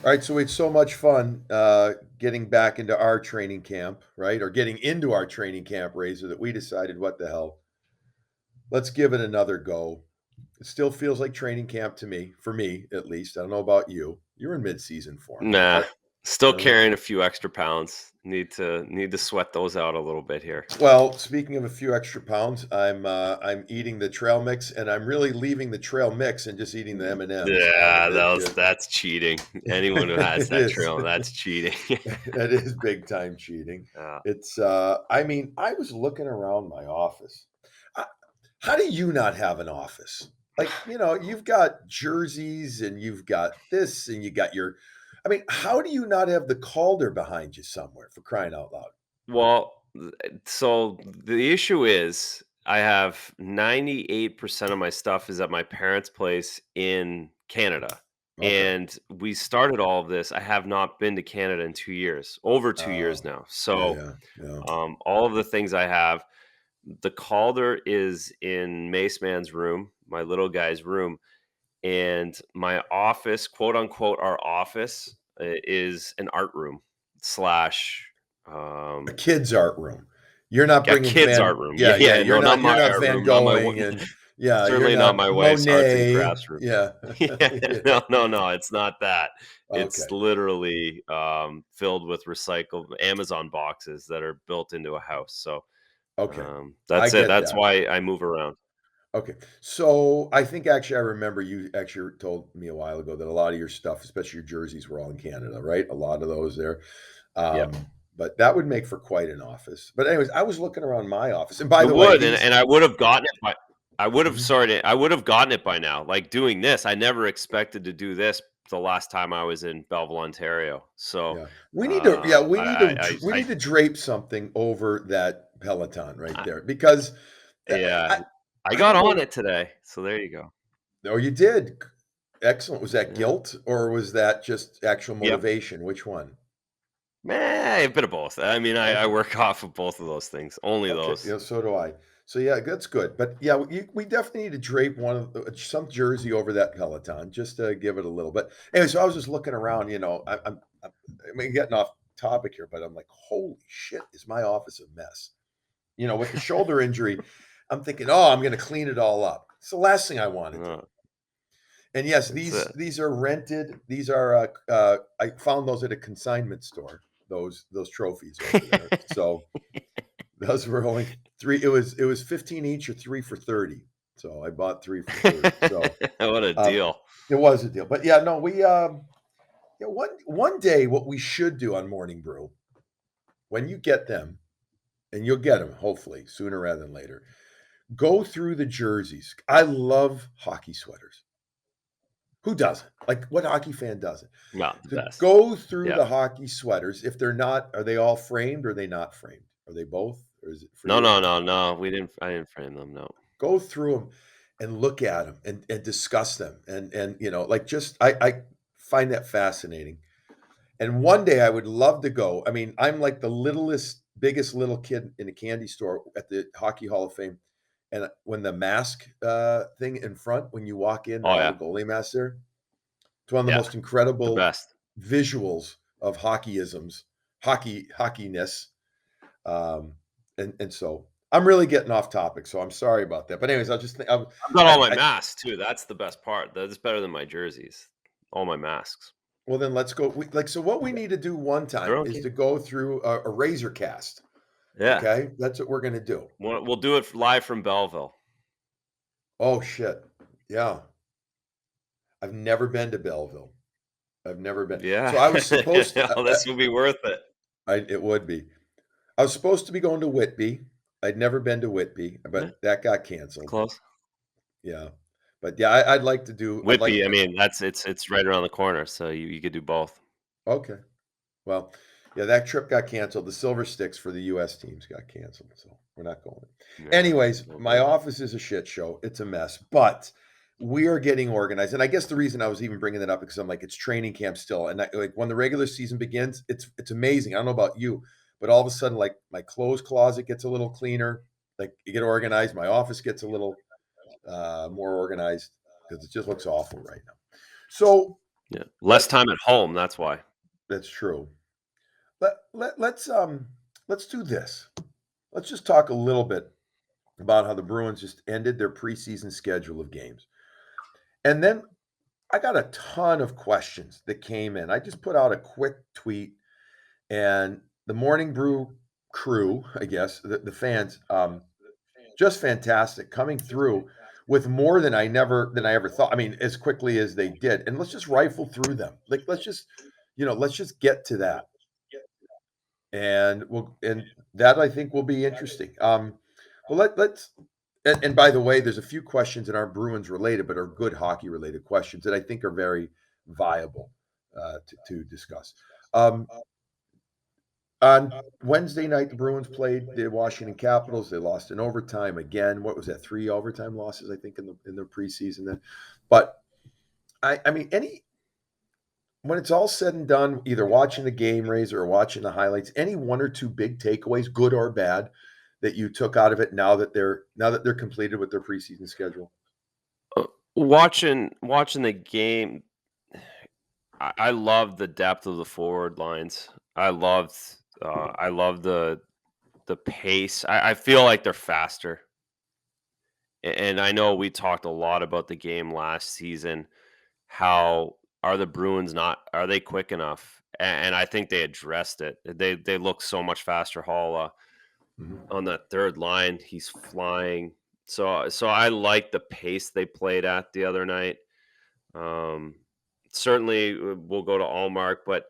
All right, so we had so much fun getting back into our training camp, right? Or getting into our training camp, Razor, that we decided, what the hell, let's give it another go. It still feels like training camp to me, for me at least. I don't know about you. You're in mid-season form, right? Nah, still No, carrying a few extra pounds. Need to sweat those out a little bit here. well, speaking of a few extra pounds, I'm eating the trail mix, and I'm really leaving the trail mix and just eating the M&Ms out Yeah, of it. Just that's cheating. Anyone who has it that is. trail, that's cheating. That is big time cheating. uh, It's I mean, I was looking around my office. I, how do you not have an office? Like, you've got jerseys and you've got this and you got your I mean, how do you not have the Calder behind you somewhere, for crying out loud? so the issue is I have 98% of my stuff is at my parents' place in Canada. Okay. And we started all of this. I have not been to Canada in 2 years, over 2 years Oh, now. yeah, So yeah, yeah. all of the things I have, the Calder is in Mace Man's room, my little guy's room, and my office, quote unquote, our office is an art room slash A kid's art room. You're not a bringing kid's art Van room. yeah, yeah, No, not you're my not art Van room, not my Goghing and yeah, you're certainly not not my wife's arts and Monet. crafts room. Yeah. Yeah, Yeah. no, it's not that. It's Okay. literally filled with recycled Amazon boxes that are built into a house. So Okay. I that's it. get That's that. why I move around. Okay. So I think actually I remember you actually told me a while ago that a lot of your stuff, especially your jerseys, were all in Canada, right? A lot of those there. Yep. But that would make for quite an office. But anyways, I was looking around my office. And by It the way, would, these and I would have gotten it by Mhm. I would have gotten it by now. Like doing this, I never expected to do this the last time I was in Belleville, Ontario. So Yeah. Yeah, we I need to drape something over that Peloton right there because yeah, I I I got don't on know. it today. So there you go. Oh, you did. Excellent. Was that Yeah. guilt or was that just actual Yep. motivation? Which one? A bit of both. I mean, I Okay. work off of both of those things. Only Okay. those. Yeah, so do I. So yeah, that's good. But yeah, we definitely need to drape some jersey over that Peloton just to give it a little bit. Anyway, so I was just looking around. I'm getting off topic here, but I'm like, holy shit, is my office a mess? With the shoulder injury, I'm thinking, oh, I'm going to clean it all up. It's the last thing I want to do. Uh, And yes, that's these it. these are rented. These are I found those at a consignment store. Those trophies over there. So those were only three. It was 15 each or three for 30. So I bought three for 30. So What a um, deal. it was a deal. But yeah, no, one day what we should do on Morning Brew when you get them, and you'll get them hopefully sooner rather than later. Go through the jerseys. I love hockey sweaters. Who doesn't? Like, what hockey fan doesn't? Well, the To best. go through Yeah. the hockey sweaters, if they're not, are they all framed or are they not framed? Are they both? Or is it for No, you? no, no, no. I didn't frame them. No. Go through them and look at them and discuss them. And like just, I find that fascinating. And one day I would love to go. I mean, I'm like the biggest little kid in a candy store at the Hockey Hall of Fame. And when the mask thing in front, when you walk in, they Oh have the yeah. goalie mask there. It's one of the Yeah. most The incredible best. visuals of hockeyness. Um, and so I'm really getting off topic, so I'm sorry about that. But anyways, I just think I've got all my I masks too. That's the best part. That's better than my jerseys. All my masks. well then let's go. So what we need to do one They're time is okay. to go through a razor cast. Yeah. Okay, that's what we're gonna do. We'll do it live from Belleville. Oh shit, yeah. I've never been to Belleville. I've never been. Yeah. So I was supposed to. Well, this will be worth it. It would be. I was supposed to be going to Whitby. I'd never been to Whitby, Yeah, but that got it's canceled. close. Yeah. But yeah, I'd like to do I'd like Whitby, I mean, it's right around the corner, so you could do both. okay. Well, yeah, that trip got canceled. The Silver Sticks for the US teams got canceled, so we're not going. Yeah. Anyways, No my good. office is a shit show. It's a mess, but we are getting organized. And I guess the reason I was even bringing that up because I'm like it's training camp still, and like when the regular season begins, it's amazing. I don't know about you, but all of a sudden, like my clothes closet gets a little cleaner. Like you get organized. My office gets a little more organized because it just looks awful right now. So Yeah. Less But time at home, that's why. that's true. Let's do this. Let's just talk a little bit about how the Bruins just ended their preseason schedule of games. And then I got a ton of questions that came in. I just put out a quick tweet, and the Morning Brew crew, I guess, the fans, just fantastic coming through with more than I ever thought. I mean, as quickly as they did. And let's just rifle through them. Like let's just get to that. And that I think will be interesting. Well, let's and by the way, there's a few questions that aren't Bruins related, but are good hockey related questions that I think are very viable to discuss. Um, on Wednesday night, the Bruins played the Washington Capitals. They lost in overtime again. What was that? 3 overtime losses, I think, in the preseason. Then, but I mean, any when it's all said and done, either watching the game, Razor, or watching the highlights, any one or two big takeaways, good or bad, that you took out of it now that they're completed with their preseason schedule? Watching the game, I love the depth of the forward lines. I love the pace. I feel like they're faster. And I know we talked a lot about the game last season. How are the Bruins not? Are they quick enough? And I think they addressed it. They look so much faster. Hall Mhm. on that third line, he's flying. So I like the pace they played at the other night. Um, Certainly, we'll go to Allmark, but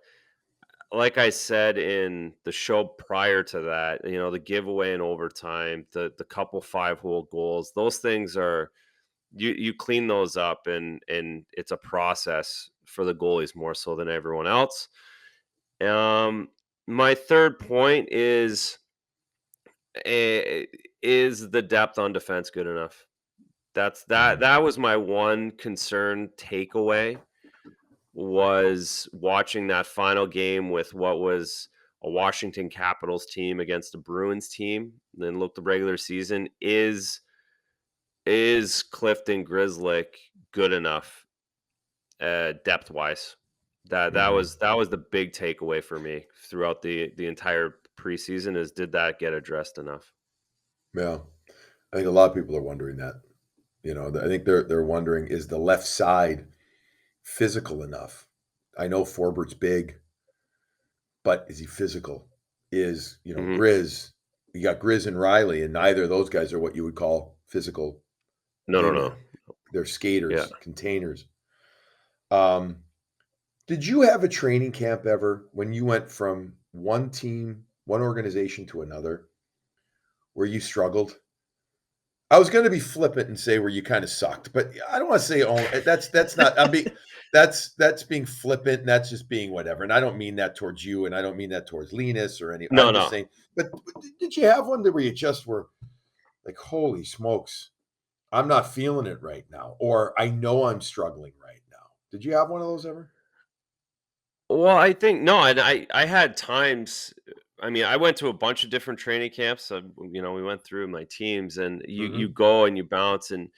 like I said in the show prior to that, the giveaway in overtime, the couple 5-hole goals, those things are you clean those up, and it's a process for the goalies more so than everyone else. Um, my third point eh, is the depth on defense good enough? Mhm. That was my one concern takeaway, was watching that final game with what was a Washington Capitals team against a Bruins team. Then look, the regular season is Clifton Grizzlick good enough depth wise? Mhm. That was the big takeaway for me throughout the entire preseason, is did that get addressed enough? Yeah, I think a lot of people are wondering that. I think they're wondering, is the left side physical enough? I know Forbert's big, but is he physical? Hmm. Grizz, you got Grizz and Riley, and neither of those guys are what you would call physical No, no, no. wingmen. They're Yeah. skaters, containers. Um, did you have a training camp ever when you went from one team, one organization to another where you struggled? I was gonna be flippant and say where you kinda sucked, but I don't wanna say only that's not I'm being that's being flippant, and that's just being whatever, and I don't mean that towards you, and I don't mean that towards Linus or any No, I'm just no. saying, but did you have one that where you just were like, "Holy smokes, I'm not feeling it right now," or, "I know I'm struggling right now." Did you have one of those ever? Well, I think no, and I had times. I mean, I went to a bunch of different training camps. We went through my teams, and you Mhm, go and you bounce, and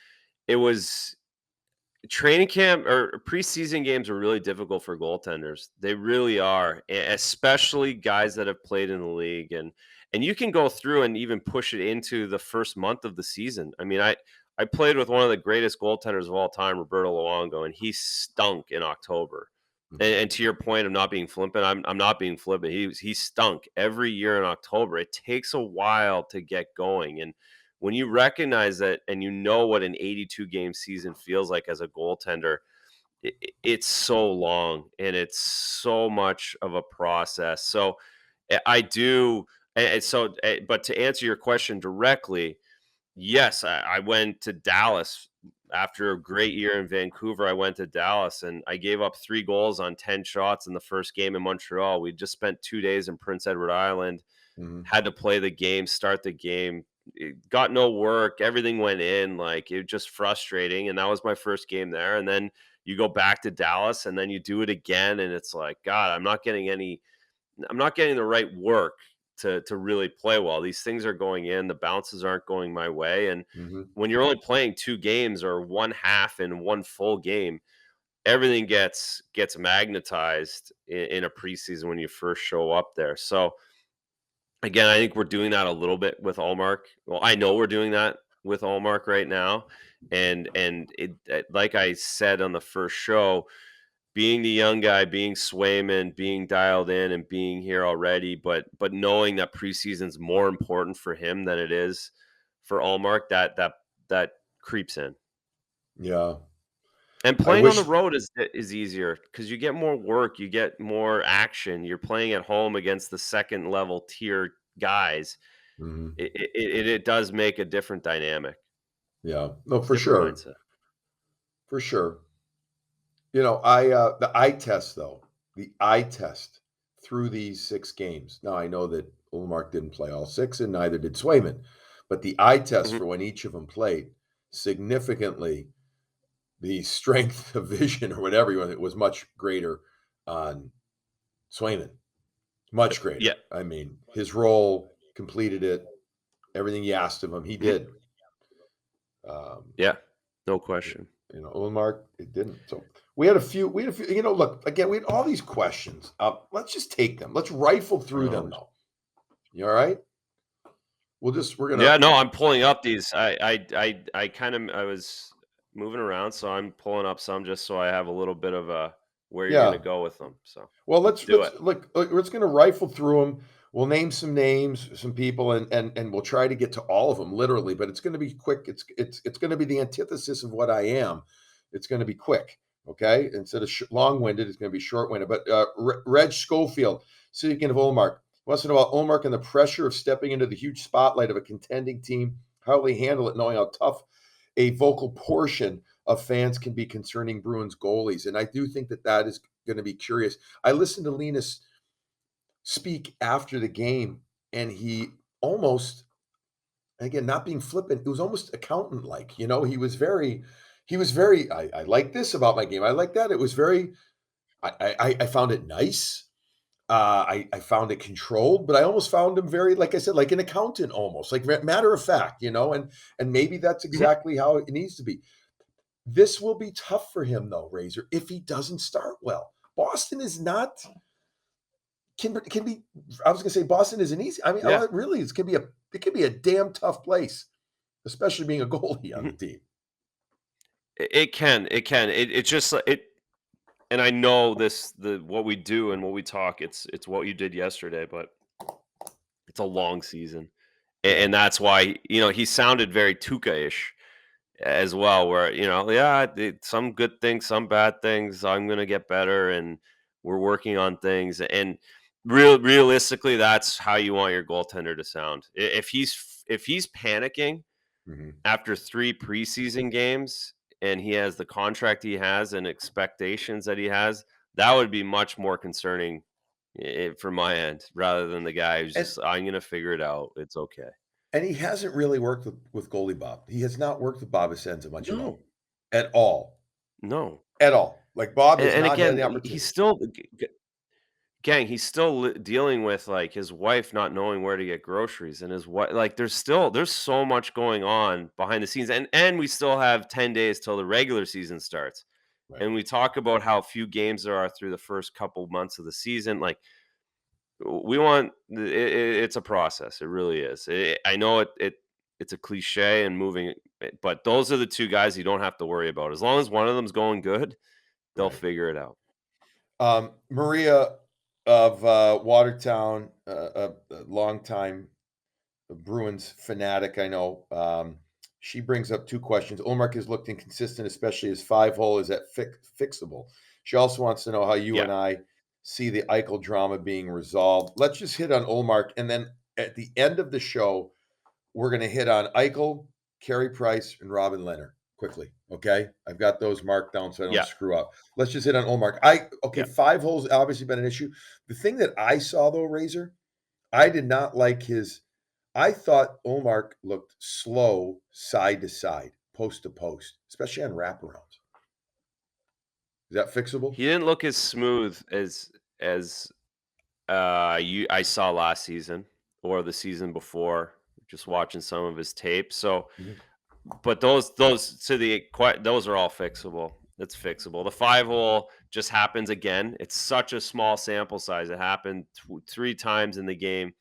it was training camp or preseason games are really difficult for goaltenders. They really are, especially guys that have played in the league, and you can go through and even push it into the first month of the season. I mean, I played with one of the greatest goaltenders of all time, Roberto Luongo, and he stunk in October. And, mhm, and to your point of not being flippant, I'm not being flippant. He stunk every year in October. It takes a while to get going, and when you recognize that and you know what an 82 game season feels like as a goaltender, it's so long and it's so much of a process. So I do. But to answer your question directly, yes, I went to Dallas after a great year in Vancouver. I went to Dallas and I gave up 3 goals on 10 shots in the first game in Montreal. We just spent 2 days in Prince Edward Island, mhm, had to play the game, start the game. Got no work. Everything went in. Like, it was just frustrating. And that was my first game there. And then you go back to Dallas and then you do it again. And it's like, God, I'm not getting the right work to really play well. These things are going in, the bounces aren't going my way. And mhm, when you're only playing 2 games or one half in one full game, everything gets magnetized in a preseason when you first show up there. So again, I think we're doing that a little bit with Allmark. Well, I know we're doing that with Allmark right now, and like I said on the first show, being the young guy, being Swayman, being dialed in, and being here already, but knowing that preseason's more important for him than it is for Allmark, that creeps in. Yeah. And I playing on the wish. road is easier because you get more work, you get more action. You're playing at home against the second level tier guys. Mhm. It does make a different dynamic, Yeah. No, for different sure. mindset. For sure. The eye test though, the eye test through these 6 games. Now I know that Ullmark didn't play all 6 and neither did Swayman, but the eye test Mhm. for when each of them played, significantly the strength of vision or whatever you want, it was much greater on Swayman, much Yeah. greater. I mean, his role, completed it, everything you asked of him, he Mhm. did. Um, Yeah. No y question. Ullmark, it didn't. So, we had a few, look, again, we had all these questions. Let's just take them. Let's rifle through them Oh, though. You all right? We're gonna yeah, no, I'm pulling up these. I was moving around, so I'm pulling up some just so I have a little bit of a where you're gonna yeah. go with them. So Well, let's do let's it. look. We're just going to rifle through them. We'll name some names, some people, and we'll try to get to all of them literally. But it's going to be quick. It's going to be the antithesis of what I am. It's going to be quick. Okay, instead of long-winded, it's going to be short-winded. But Reg Schofield, speaking of Olmark, wants to know about Olmark and the pressure of stepping into the huge spotlight of a contending team. How will he handle it, knowing how tough a vocal portion of fans can be concerning Bruins goalies? And I do think that is going to be curious. I listened to Linus speak after the game, and he almost, again, not being flippant, it was almost accountant like. He was very. I like this about my game. I like that. It was very. I found it nice. I found it controlled, but I almost found him very, like I said, like an accountant, almost like matter of fact, and maybe that's Mhm. exactly how it needs to be. This will be tough for him, though, Razor, if he doesn't start well. Boston is not can be. I was going to say Boston isn't easy. I mean, Yeah. really, it can be a damn tough place, especially being a goalie on the Mhm. team. It can. It can. It's just it. And I know this the what we do and what we talk. It's what you did yesterday, but it's a long season, Yeah, and that's why he sounded very Tuca-ish as well, where yeah, some good things, some bad things. I'm gonna get better, and we're working on things. And realistically, that's how you want your goaltender to sound. If he's panicking hmm after 3 preseason games and he has the contract he has and expectations that he has, that would be much more concerning from my end rather than the guy who's and just I'm gonna figure it out. It's okay. he hasn't really worked with goalie Bob. He has not worked with Bob Essenza much at all, No, at all, no. at all. Like Bob has And not had again, the he's opportunity. still gang, he's still dealing with like his wife not knowing where to get groceries and his wife like there's so much going on behind the scenes and we still have 10 days till the regular season starts. Right. And we talk about how few games there are through the first couple months of the season. Like we want it's a process. It really is. I know it's a cliche and moving but those are the two guys you don't have to worry about. As long as one of them's going good, they'll Right. figure it out. Maria of Watertown, a longtime Bruins fanatic, I know. She brings up 2 questions. Olmark has looked inconsistent, especially his 5-hole. Is that fixable? She also wants to know how you Yeah. and I see the Eichel drama being resolved. Let's just hit on Olmark, and then at the end of the show, we're going to hit on Eichel, Carey Price, and Robin Leonard quickly. Okay, I've got those marked down so I don't Yeah. screw up. Let's just hit on Olmark. Okay, Yeah. 5 holes obviously been an issue. The thing that I saw though, Razor, I did not like his. I thought Olmark looked slow side to side, post to post, especially on wraparounds. Is that fixable? He didn't look as smooth as you I saw last season or the season before, just watching some of his tape. So, Mhm. but those to the those are all fixable. It's fixable. The 5-hole just happens again. It's such a small sample size. It happened 3 times in the game.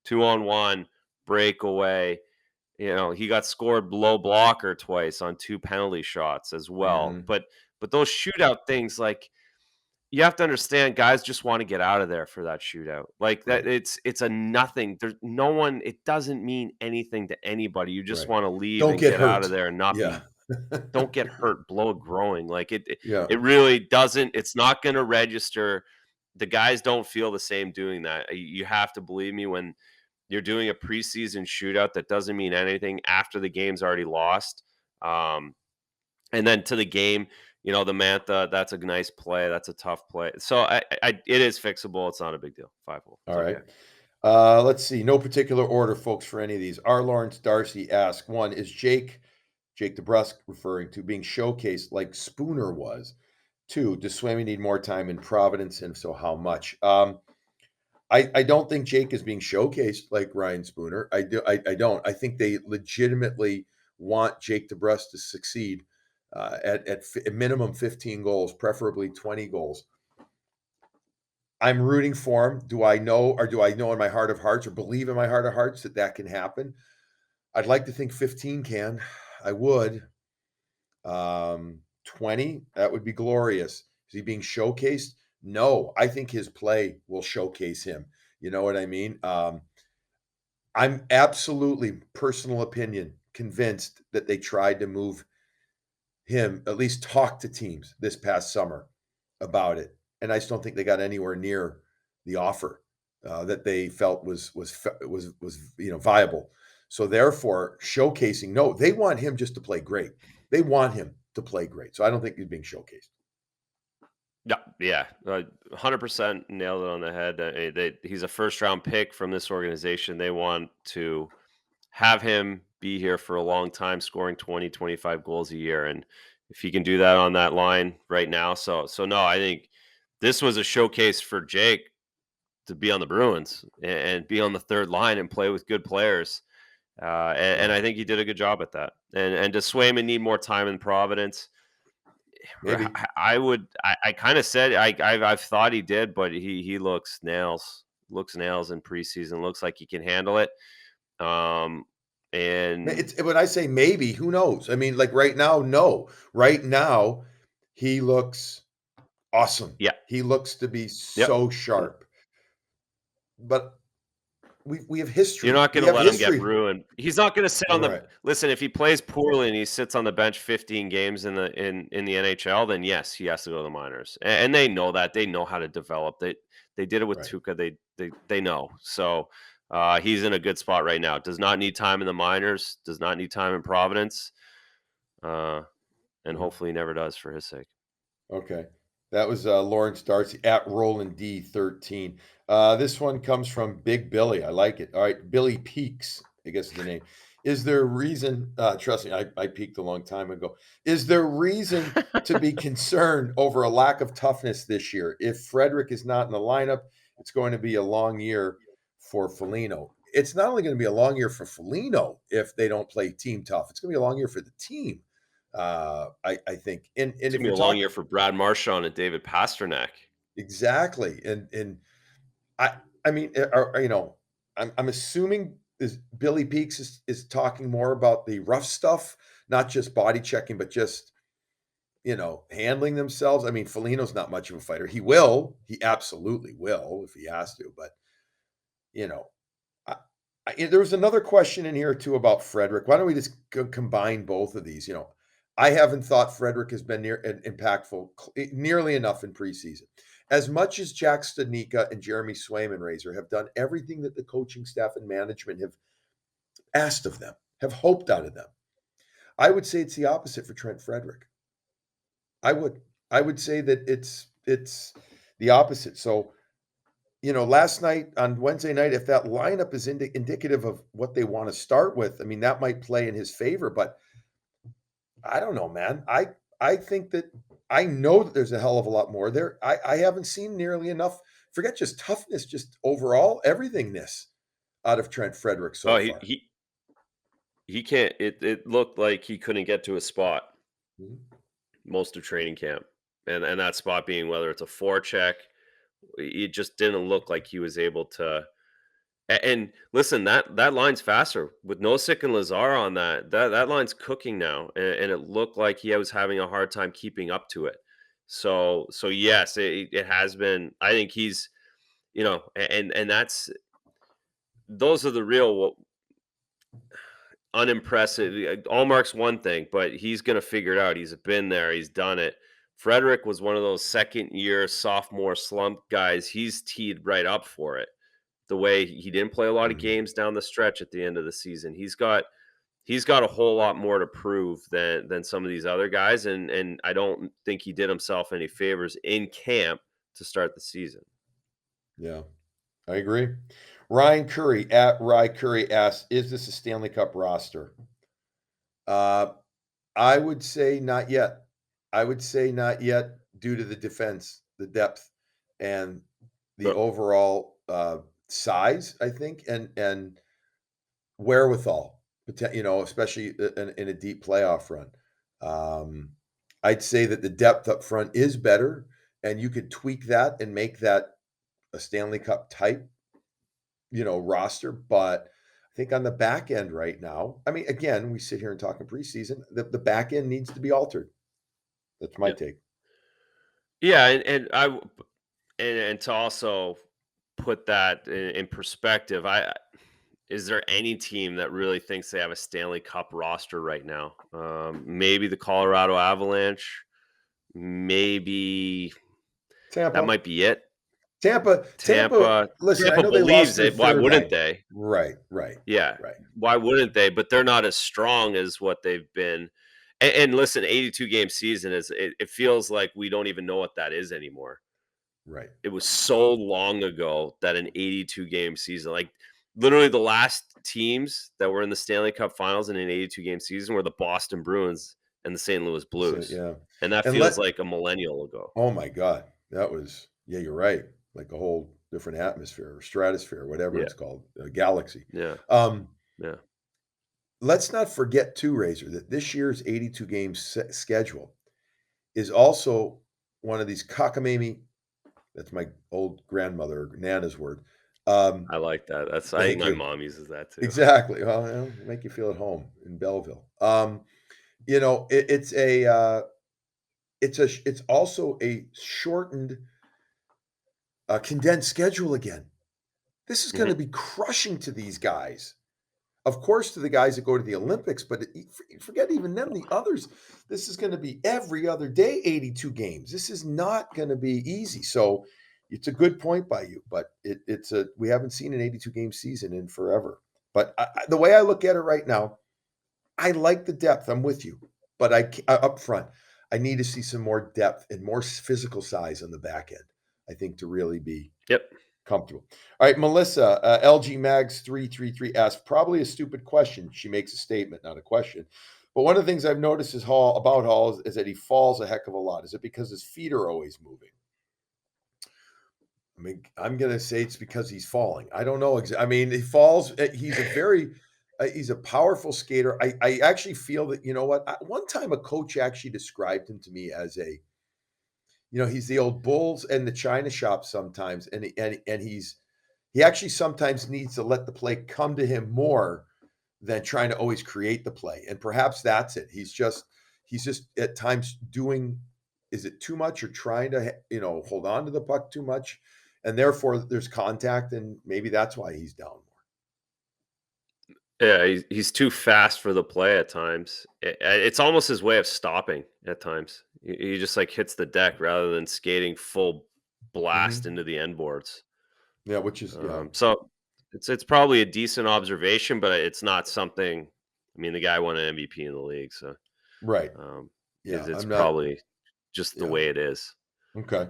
2-on-1, breakaway. He got scored below blocker twice on 2 penalty shots as well. Mhm. But those shootout things, like, you have to understand guys just want to get out of there for that shootout. Like that Right, it's a nothing. There's no one, it doesn't mean anything to anybody. You just right. want to leave Don't and get get out of hurt. there and not Yeah. be don't get hurt, blow a groin. Like Yeah, it really doesn't, it's not going to register. The guys don't feel the same doing that. You have to believe me when you're doing a preseason shootout that doesn't mean anything after the game's already lost. Um, and then to the game, the Mantha, that's a nice play. That's a tough play. So it is fixable. It's not a big deal. 5-hole. It's alright. okay. Let's see, no particular order, folks, for any of these. R. Lawrence Darcy asks, 1, is Jake DeBrusk referring to being showcased like Spooner was? 2, does Swayman need more time in Providence, and if so, how much? I don't think Jake is being showcased like Ryan Spooner. I don't. I think they legitimately want Jake DeBrusk to succeed, at minimum 15 goals, preferably 20 goals. I'm rooting for him. Do I know in my heart of hearts or believe in my heart of hearts that that can happen? I'd like to think 15 can. I would. 20, that would be glorious. Is he being showcased? No, I think his play will showcase him. You know what I mean? I'm absolutely, personal opinion, convinced that they tried to move him, at least talk to teams this past summer about it, and I just don't think they got anywhere near the offer that they felt was viable. So therefore, showcasing, no, they want him just to play great. They want him to play great. So I don't think he's being showcased. Yeah, yeah, 100% nailed it on the head. He's a first round pick from this organization. They want to have him be here for a long time, scoring 20, 25 goals a year. And if he can do that on that line right now, so no, I think this was a showcase for Jake to be on the Bruins and be on the third line and play with good players. And Yeah, I think he did a good job at that. And does Swayman need more time in Providence? maybe. I would. I kind of said I've thought he did, but he looks nails. Looks nails in preseason. Looks like he can handle it. Um, and It's when I say maybe, who knows? I mean, like right now, no. Right now, he looks awesome. yeah, He looks to be yep. so sharp. But we have You're history. not We going to have let him get history. ruined. He's not going to sit on the Right. listen. If he plays poorly and he sits on the bench 15 games in the NHL, then yes, he has to go to the minors. And they know that. They know how to develop. They did it with Right. Tuca. They know. So he's in a good spot right now. Does not need time in the minors. Does not need time in Providence. Uh, and Yeah. hopefully he never does for his sake. Okay. That was Lawrence Darcy at Roland D13. This one comes from Big Billy. I like it. All right. Billy Peaks, I guess is the name. Is there reason, trust me, I peaked a long time ago. Is there reason to be concerned over a lack of toughness this year? If Frederick is not in the lineup, it's going to be a long year for Foligno. It's not only going to be a long year for Foligno if they don't play team tough, it's going to be a long year for the team. I think, and It's if gonna be you're a long talking year for Brad Marchand and David Pasternak. exactly, and I I mean, I'm assuming is Billy Peaks is talking more about the rough stuff, not just body checking, but just handling themselves. I mean, Felino's not much of a fighter. He absolutely will if he has to, but you know, I, there was another question in here too about Frederick. Why don't we just combine both of these? I haven't thought Frederick has been impactful nearly enough in preseason. As much as Jack Studnicka and Jeremy Swayman Razor have done everything that the coaching staff and management have asked of them, have hoped out of them, I would say it's the opposite for Trent Frederick. I would. I would say that it's the opposite. So last night on Wednesday night, if that lineup is indicative of what they want to start with, I mean, that might play in his favor. But I don't know, man. I think that I know that there's a hell of a lot more there. I haven't seen nearly enough. Forget just toughness, just overall everythingness out of Trent Frederick so Oh, he far. he he can't. It looked like he couldn't get to a spot. Mhm. most of training camp, and that spot being whether it's a forecheck, it just didn't look like he was able to. And listen, that line's faster with Nosik and Lazar on that. That line's cooking now, and it looked like he was having a hard time keeping up to it. So yes, it has been. I think he's and that's those are the real unimpressive. Allmark's one thing, but he's going to figure it out. He's been there, he's done it. Frederick was one of those second year sophomore slump guys. He's teed right up for it. The way he didn't play a lot of Mhm. games down the stretch at the end of the season. He's got a whole lot more to prove than some of these other guys, and I don't think he did himself any favors in camp to start the season. Yeah, I agree. Ryan Curry at Rye Curry asks, "Is this a Stanley Cup roster?" Uh, I would say not yet. I would say not yet due to the defense, the depth, and the But overall, size, I think, and wherewithal, especially in a deep playoff run. Um, I'd say that the depth up front is better, and you could tweak that and make that a Stanley Cup type, roster. But I think on the back end right now, I mean, again, we sit here and talk in preseason. The back end needs to be altered. That's my yeah, take. yeah, and to also put that in perspective, I is there any team that really thinks they have a Stanley Cup roster right now? Maybe the Colorado Avalanche. Maybe that Tampa, might be it. Tampa. Tampa. Listen, I Tampa know they lost believes their it. Why third wouldn't line. they? Right, right, Yeah. right, Why wouldn't they? But they're not as strong as what they've been. And listen, 82 game season it feels like we don't even know what that is anymore. right. It was so long ago that an 82 game season, like literally the last teams that were in the Stanley Cup Finals in an 82 game season were the Boston Bruins and the St. Louis So Blues. yeah, And that and feels let like a millennial ago. oh my god, that was yeah, you're right, like a whole different atmosphere or stratosphere, whatever Yeah. it's called, a galaxy. Yeah. Um, Yeah. let's not forget too, Razor, that this year's 82 game schedule is also one of these cockamamie. That's my old grandmother, Nana's word. Um, I like that. I think thank my you. mom uses that too. Exactly. Well, make you feel at home in Belleville. It's also a shortened, condensed schedule again. This is going to Mhm. be crushing to these guys. Of course, to the guys that go to the Olympics, but forget even them, the others. This is going to be every other day, 82 games. This is not going to be easy. So it's a good point by you, but we haven't seen an 82 game season in forever. But the way I look at it right now, I like the depth. I'm with you, but up front, I need to see some more depth and more physical size on the back end. I think to really be Yep. comfortable. All right, Melissa, LG Mags 333 asks probably a stupid question. She makes a statement, not a question. But one of the things I've noticed about Hall is that he falls a heck of a lot. Is it because his feet are always moving? I mean, I'm gonna say it's because he's falling. I don't know. I mean, he falls. He's a powerful skater. I actually feel that you know what. One time, a coach actually described him to me as he's the old bulls and the china shop sometimes, and he actually sometimes needs to let the play come to him more than trying to always create the play. And perhaps that's it. He's just at times doing is it too much or trying to hold on to the puck too much, and therefore there's contact, and maybe that's why he's down more. Yeah, he's too fast for the play at times. It's almost his way of stopping at times. He just like hits the deck rather than skating full blast Hmm. into the end boards. Yeah, which is yeah, So it's probably a decent observation, but it's not something. I mean, the guy won an MVP in the league, so right. um, Yeah, it's I'm not. probably just the Yeah, way it is. okay.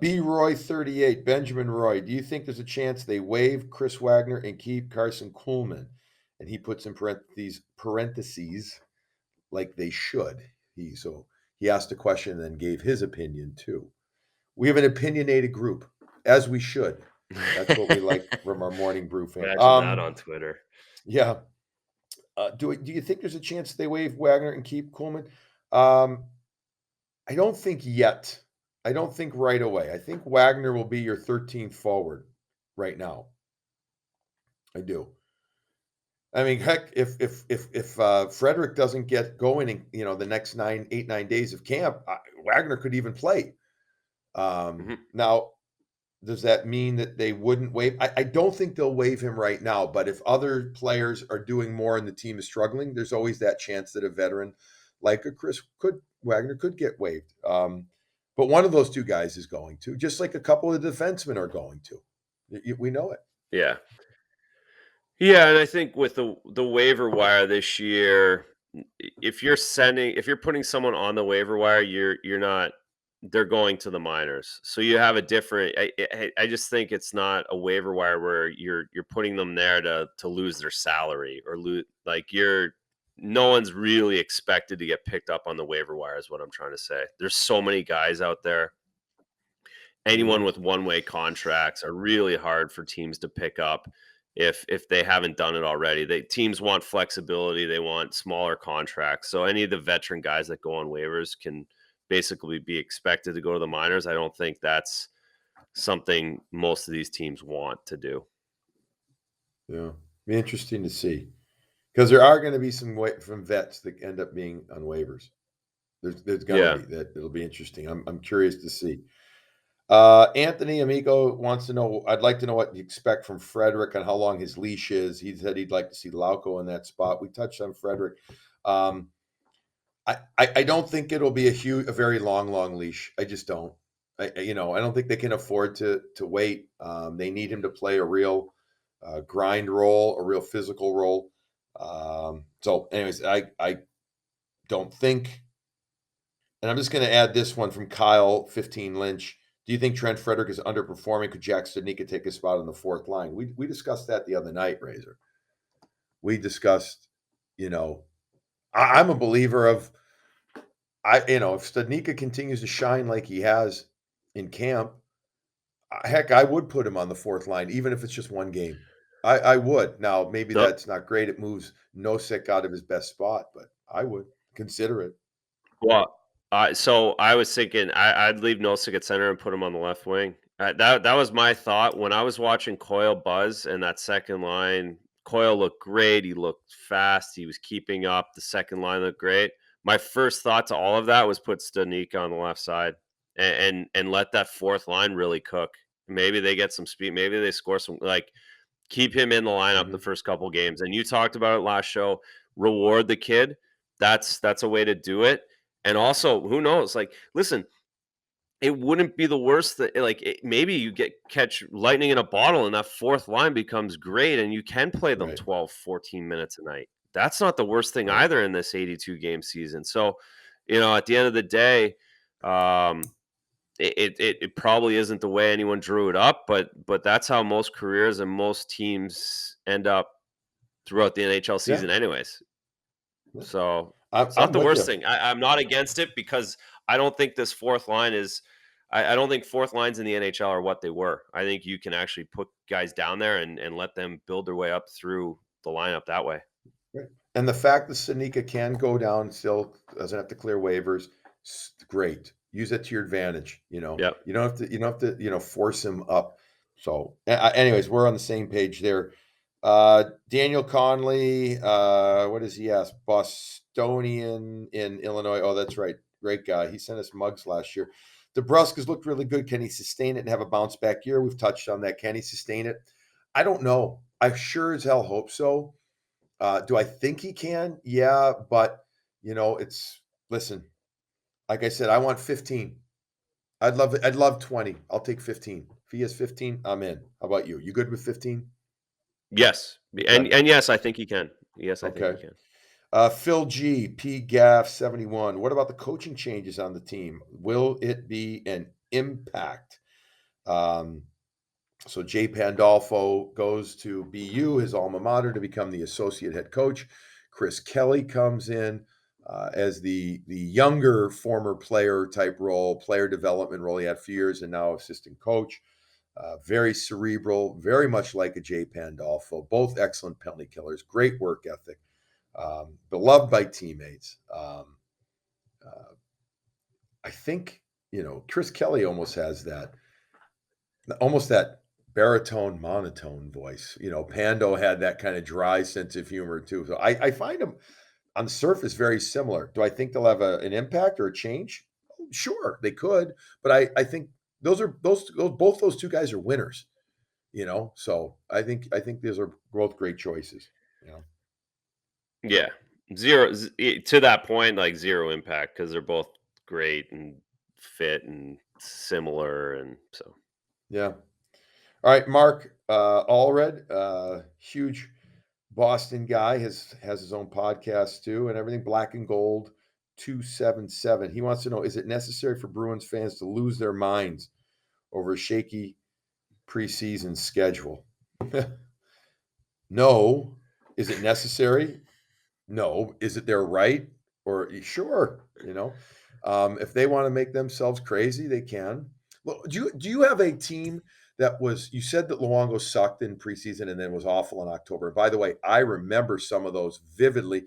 B. Roy 38, Benjamin Roy. Do you think there's a chance they waive Chris Wagner and keep Carson Kuhlman? And he puts in parentheses like they should. He asked a question and then gave his opinion too. We have an opinionated group, as we should. That's what we like from our morning brew fan. Imagine that on Twitter. Yeah. Do you think there's a chance they waive Wagner and keep Kuhlman? Um, I don't think yet. I don't think right away. I think Wagner will be your 13th forward right now. I do. I mean, heck, if Frederick doesn't get going in, the next 9 days of camp, Wagner could even play. Mhm. Now, does that mean that they wouldn't waive? I don't think they'll waive him right now, but if other players are doing more and the team is struggling, there's always that chance that a veteran like a Chris Wagner could get waived. But one of those two guys is going to, just like a couple of defensemen are going to. We know it. Yeah. Yeah, and I think with the waiver wire this year, if you're putting someone on the waiver wire, you're not they're going to the minors. So you have a different I just think it's not a waiver wire where you're putting them there to lose their salary or lose like you're no one's really expected to get picked up on the waiver wire is what I'm trying to say. There's so many guys out there. Anyone Mhm. with one-way contracts are really hard for teams to pick up if they haven't done it already. Teams want flexibility, they want smaller contracts. So any of the veteran guys that go on waivers can basically be expected to go to the minors. I don't think that's something most of these teams want to do. Yeah, be interesting to see because there are going to be from vets that end up being on waivers. There's going to Yeah. be that. It'll be interesting. I'm curious to see. Anthony Amico wants to know. I'd like to know what you expect from Frederick and how long his leash is. He said he'd like to see Lauco in that spot. We touched on Frederick. Um, I don't think it'll be a very long leash. I just don't. I don't think they can afford to wait. They need him to play a real grind role, a real physical role. So, anyways, I don't think. And I'm just going to add this one from Kyle 15 Lynch. Do you think Trent Frederick is underperforming? Could Jack Studnicka take his spot on the fourth line? We discussed that the other night, Razor. We discussed, you know, I'm a believer of if Studnicka continues to shine like he has in camp, heck, I would put him on the fourth line, even if it's just one game. I would. Now, maybe The that's not great. It moves Nosek out of his best spot, but I would consider it. Well, so I was thinking I'd leave Nosek at center and put him on the left wing. That was my thought when I was watching Coyle buzz and that second line. Coyle looked great. He looked fast. He was keeping up. The second line looked great. My first thought to all of that was put Stanika on the left side and let that fourth line really cook. Maybe they get some speed. Maybe they score some. Like keep him in the lineup the Mhm. first couple games. And you talked about it last show. Reward the kid. That's a way to do it. And also, who knows? Like, listen, it wouldn't be the worst that maybe you catch lightning in a bottle and that fourth line becomes great and you can play them Right, 12, 14 minutes a night. That's not the worst thing right. either in this 82 game season. So, at the end of the day, um, it probably isn't the way anyone drew it up, but that's how most careers and most teams end up throughout the NHL Yeah, season, anyways. yeah. So it's not I'm the with worst you. thing. I'm not against it because I don't think this fourth line is. I don't think fourth lines in the NHL are what they were. I think you can actually put guys down there and let them build their way up through the lineup that way. Right. And the fact that Sanika can go down, still doesn't have to clear waivers, great. Use it to your advantage. Yep. You don't have to force him up. So, anyways, we're on the same page there. Daniel Conley, what does he ask? Bostonian in Illinois. Oh, that's right. Great guy. He sent us mugs last year. DeBrusque has looked really good. Can he sustain it and have a bounce back year? We've touched on that. Can he sustain it? I don't know. I sure as hell hope so. Do I think he can? Yeah, but it's listen. Like I said, I want 15. I'd love 20. I'll take 15. If he has 15, I'm in. How about you? You good with 15? Yes. Okay. And yes, I think he can. Yes, I think Okay. he can. Phil G, P Gaff 71. What about the coaching changes on the team? Will it be an impact? Um, So Jay Pandolfo goes to BU, his alma mater, to become the associate head coach. Chris Kelly comes in as the younger former player type role, player development role. He had a few years and now assistant coach. Very cerebral, very much like a Jay Pandolfo. Both excellent penalty killers, great work ethic, beloved by teammates. I think, Chris Kelly almost that baritone monotone voice. Pando had that kind of dry sense of humor too. So I find him on the surface very similar. Do I think they'll have an impact or a change? Sure, they could, but I think both those two guys are winners. So I think these are both great choices. You know, Yeah, to that point, like zero impact because they're both great and fit and similar, and so yeah. All right, Mark Allred, huge Boston guy, has his own podcast too, and everything. Black and Gold 277. He wants to know: is it necessary for Bruins fans to lose their minds over a shaky preseason schedule? No. Is it necessary? No. Is it their right? Or sure, if they want to make themselves crazy, they can. Well, do you have a team that was? You said that Luongo sucked in preseason and then was awful in October. By the way, I remember some of those vividly.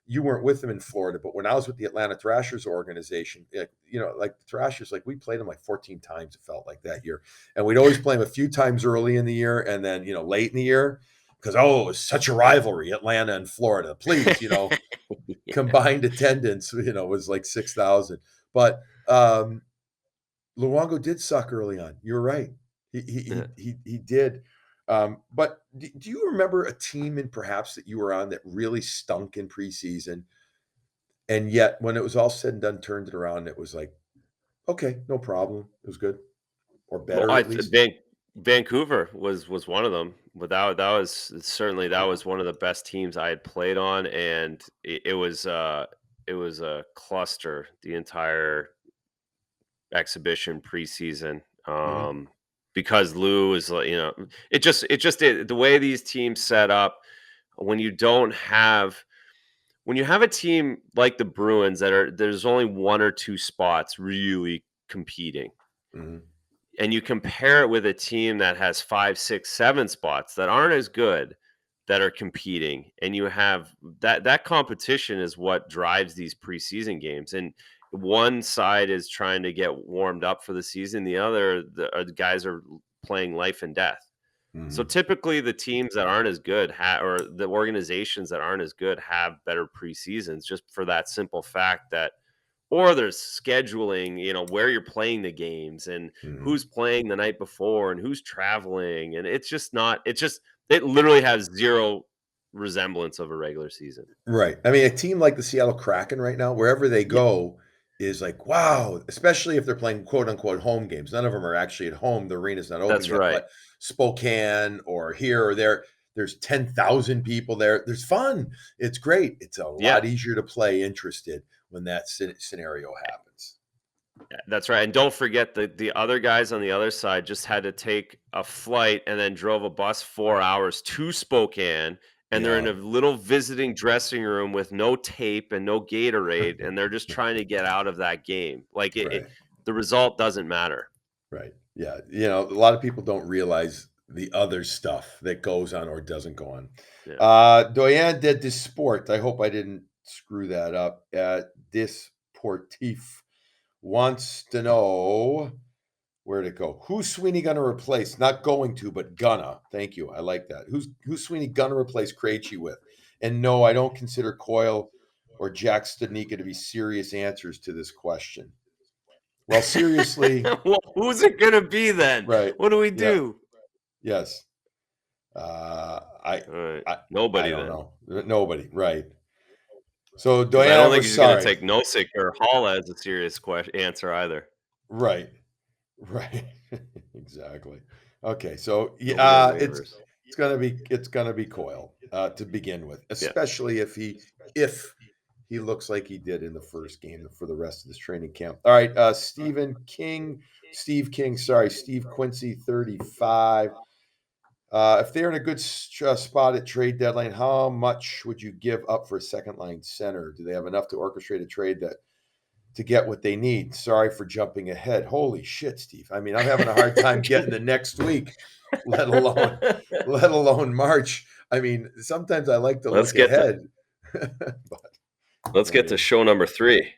You weren't with them in Florida, but when I was with the Atlanta Thrashers organization, like the Thrashers, like we played them like 14 times. It felt like that year, and we'd always play them a few times early in the year, and then late in the year because it was such a rivalry, Atlanta and Florida. Please, combined attendance, was like 6,000. But Luongo did suck early on. You're right. He he yeah. he he did. But do you remember a team in perhaps that you were on that really stunk in preseason, and yet when it was all said and done, turned it around? It was like, okay, no problem. It was good or Well, better at least. Vancouver was one of them. But that was one of the best teams I had played on, and it was a cluster the entire exhibition preseason. Hmm. Because Lou is like, the way these teams set up when you don't have when you have a team like the Bruins there's only one or two spots really competing, Hmm. and you compare it with a team that has 5, 6, 7 spots that aren't as good that are competing, and you have that competition is what drives these preseason games. And one side is trying to get warmed up for the season, the guys are playing life and death. So Hmm. typically, the teams that aren't as good or the organizations that aren't as good have better preseasons, just for that simple fact that, or there's scheduling, where you're playing the games and Hmm. who's playing the night before and who's traveling. And it's just not, it literally has zero resemblance of a regular season. Right. I mean, a team like the Seattle Kraken right now, wherever they Yeah, go, is like, wow, especially if they're playing quote unquote home games. None of them are actually at home. The arena's not open that's yet, right. but Spokane or here or there, there's 10,000 people there. There's fun. It's great. It's a Yeah, lot easier to play interested when that scenario happens. that's right. And don't forget the other guys on the other side just had to take a flight and then drove a bus 4 hours to Spokane. And they're in Yeah. a little visiting dressing room with no tape and no Gatorade, and they're just trying to get out of that game. Like Right. the result doesn't matter. Right. Yeah. A lot of people don't realize the other stuff that goes on or doesn't go on. Yeah. Doyen de Disport. I hope I didn't screw that up. Disportif wants to know where'd it go? Who's Sweeney gonna replace? Not going to, but gonna. Thank you. I like that. Who's Sweeney gonna replace Krejci with? And no, I don't consider Coyle or Jack Studnicka to be serious answers to this question. Well, seriously, Well, who's it gonna be then? right. What do we Yeah. do? Yes. Uh, I, All right, I nobody don't then, know. Nobody. Right. So because I don't Diana think was he's gonna sorry. take Nosek or Hall as a serious answer either. Right. Right. Exactly. Okay. So Nobody on yeah, it's waivers. it's gonna be Coyle to begin with, Yeah. especially if he looks like he did in the first game for the rest of this training camp. All right. Steve King. Sorry, Steve Quincy, 35. If they're in a good spot at trade deadline, how much would you give up for a second line center? Do they have enough to orchestrate a trade to get what they need? Sorry for jumping ahead. Holy shit, Steve. I mean, I'm having a hard time getting the next week, let alone let alone March. I mean, sometimes I like to let's look get to ahead. but let's get to anyway, show number 3.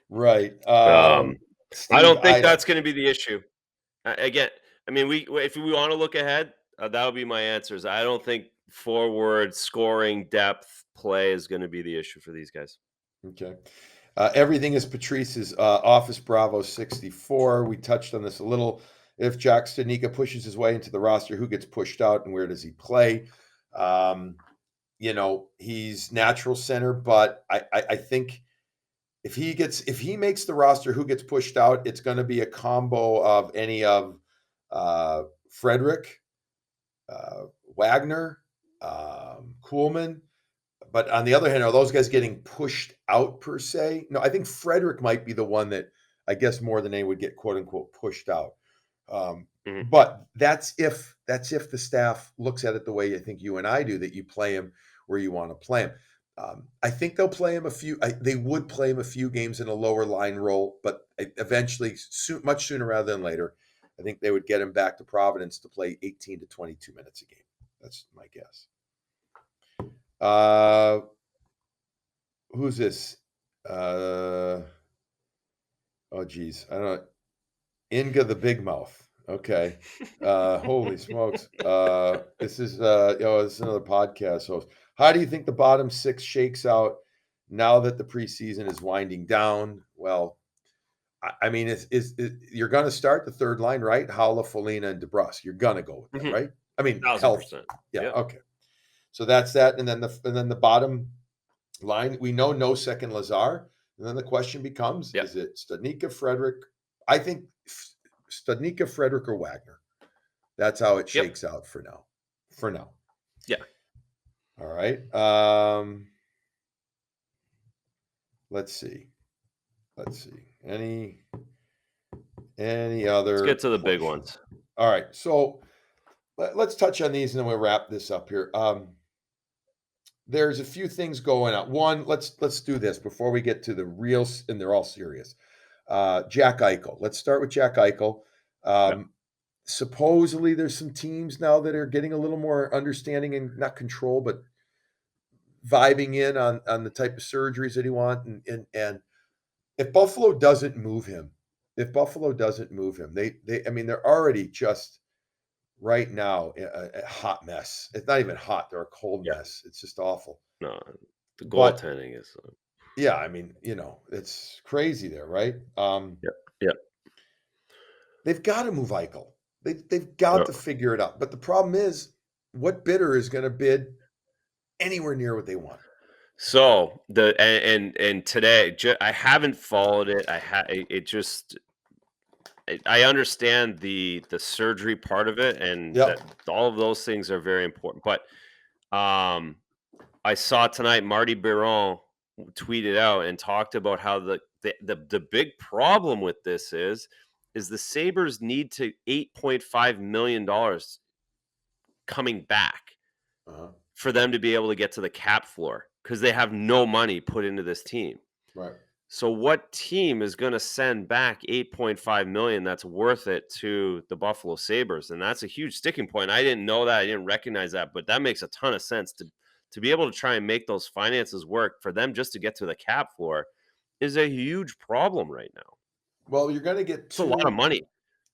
right. Um, I Steve don't think Idle. that's gonna be the issue. Again, I mean, if we wanna look ahead, that would be my answers. I don't think forward scoring depth play is gonna be the issue for these guys. Okay. Everything is Patrice's Office Bravo 64. We touched on this a little. If Jack Stanika pushes his way into the roster, who gets pushed out and where does he play? Um, he's natural center, but I think if he makes the roster, who gets pushed out, it's going to be a combo of any of Frederick, uh, Wagner, Kuhlman. But on the other hand, are those guys getting pushed out per se? No, I think Frederick might be the one that I guess more than any would get quote unquote pushed out. Mhm. But that's if the staff looks at it the way I think you and I do, that you play him where you want to play him. I think they'll play him they would play him a few games in a lower line role, but eventually, much sooner rather than later, I think they would get him back to Providence to play 18 to 22 minutes a game. That's my guess. Who's this? Oh, geez. I don't know. Inga the Big Mouth. Okay. Holy smokes. This is another podcast host. How do you think the bottom six shakes out now that the preseason is winding down? Well, I mean, you're going to start the third line, right? Howla, Folina, and DeBrusque. You're going to go with that, Mhm. right? I mean, health. 1000%. Yeah. Yeah. Okay. So that's that, and then the bottom line, we know no second Lazar. And then the question becomes, Yeah. is it Studnicka, Frederick? I think Studnicka, Frederick, or Wagner. That's how it Yep. shakes out for now. For now. Yeah. All right. Let's see. Any Let's other get to the big questions? ones. All right. So let's touch on these and then we'll wrap this up here. There's a few things going on. One, let's do this before we get to the real, and they're all serious. Jack Eichel. Let's start with Jack Eichel. Yeah. Supposedly, there's some teams now that are getting a little more understanding and not control, but vibing in on the type of surgeries that he wants. And if Buffalo doesn't move him, they I mean, they're already just right now a hot mess. It's not even hot; they're a cold Yeah. mess. It's just awful. No, the But goaltending is, yeah, I mean, it's crazy there, right? yeah. Yeah. They've got to move Eichel. They've got No. to figure it out. But the problem is, what bidder is going to bid anywhere near what they want? So, and today, I haven't followed it. It just I understand the surgery part of it, and Yep. that all of those things are very important. But um, I saw tonight Marty Biron tweeted out and talked about how the big problem with this is the Sabres need to $8.5 million coming back Uh-huh. for them to be able to get to the cap floor because they have no money put into this team. Right. So what team is going to send back 8.5 million that's worth it to the Buffalo Sabres? And that's a huge sticking point. I didn't know that. I didn't recognize that, but that makes a ton of sense to be able to try and make those finances work for them just to get to the cap floor is a huge problem right now. Well, you're going to get It's a lot of two. money.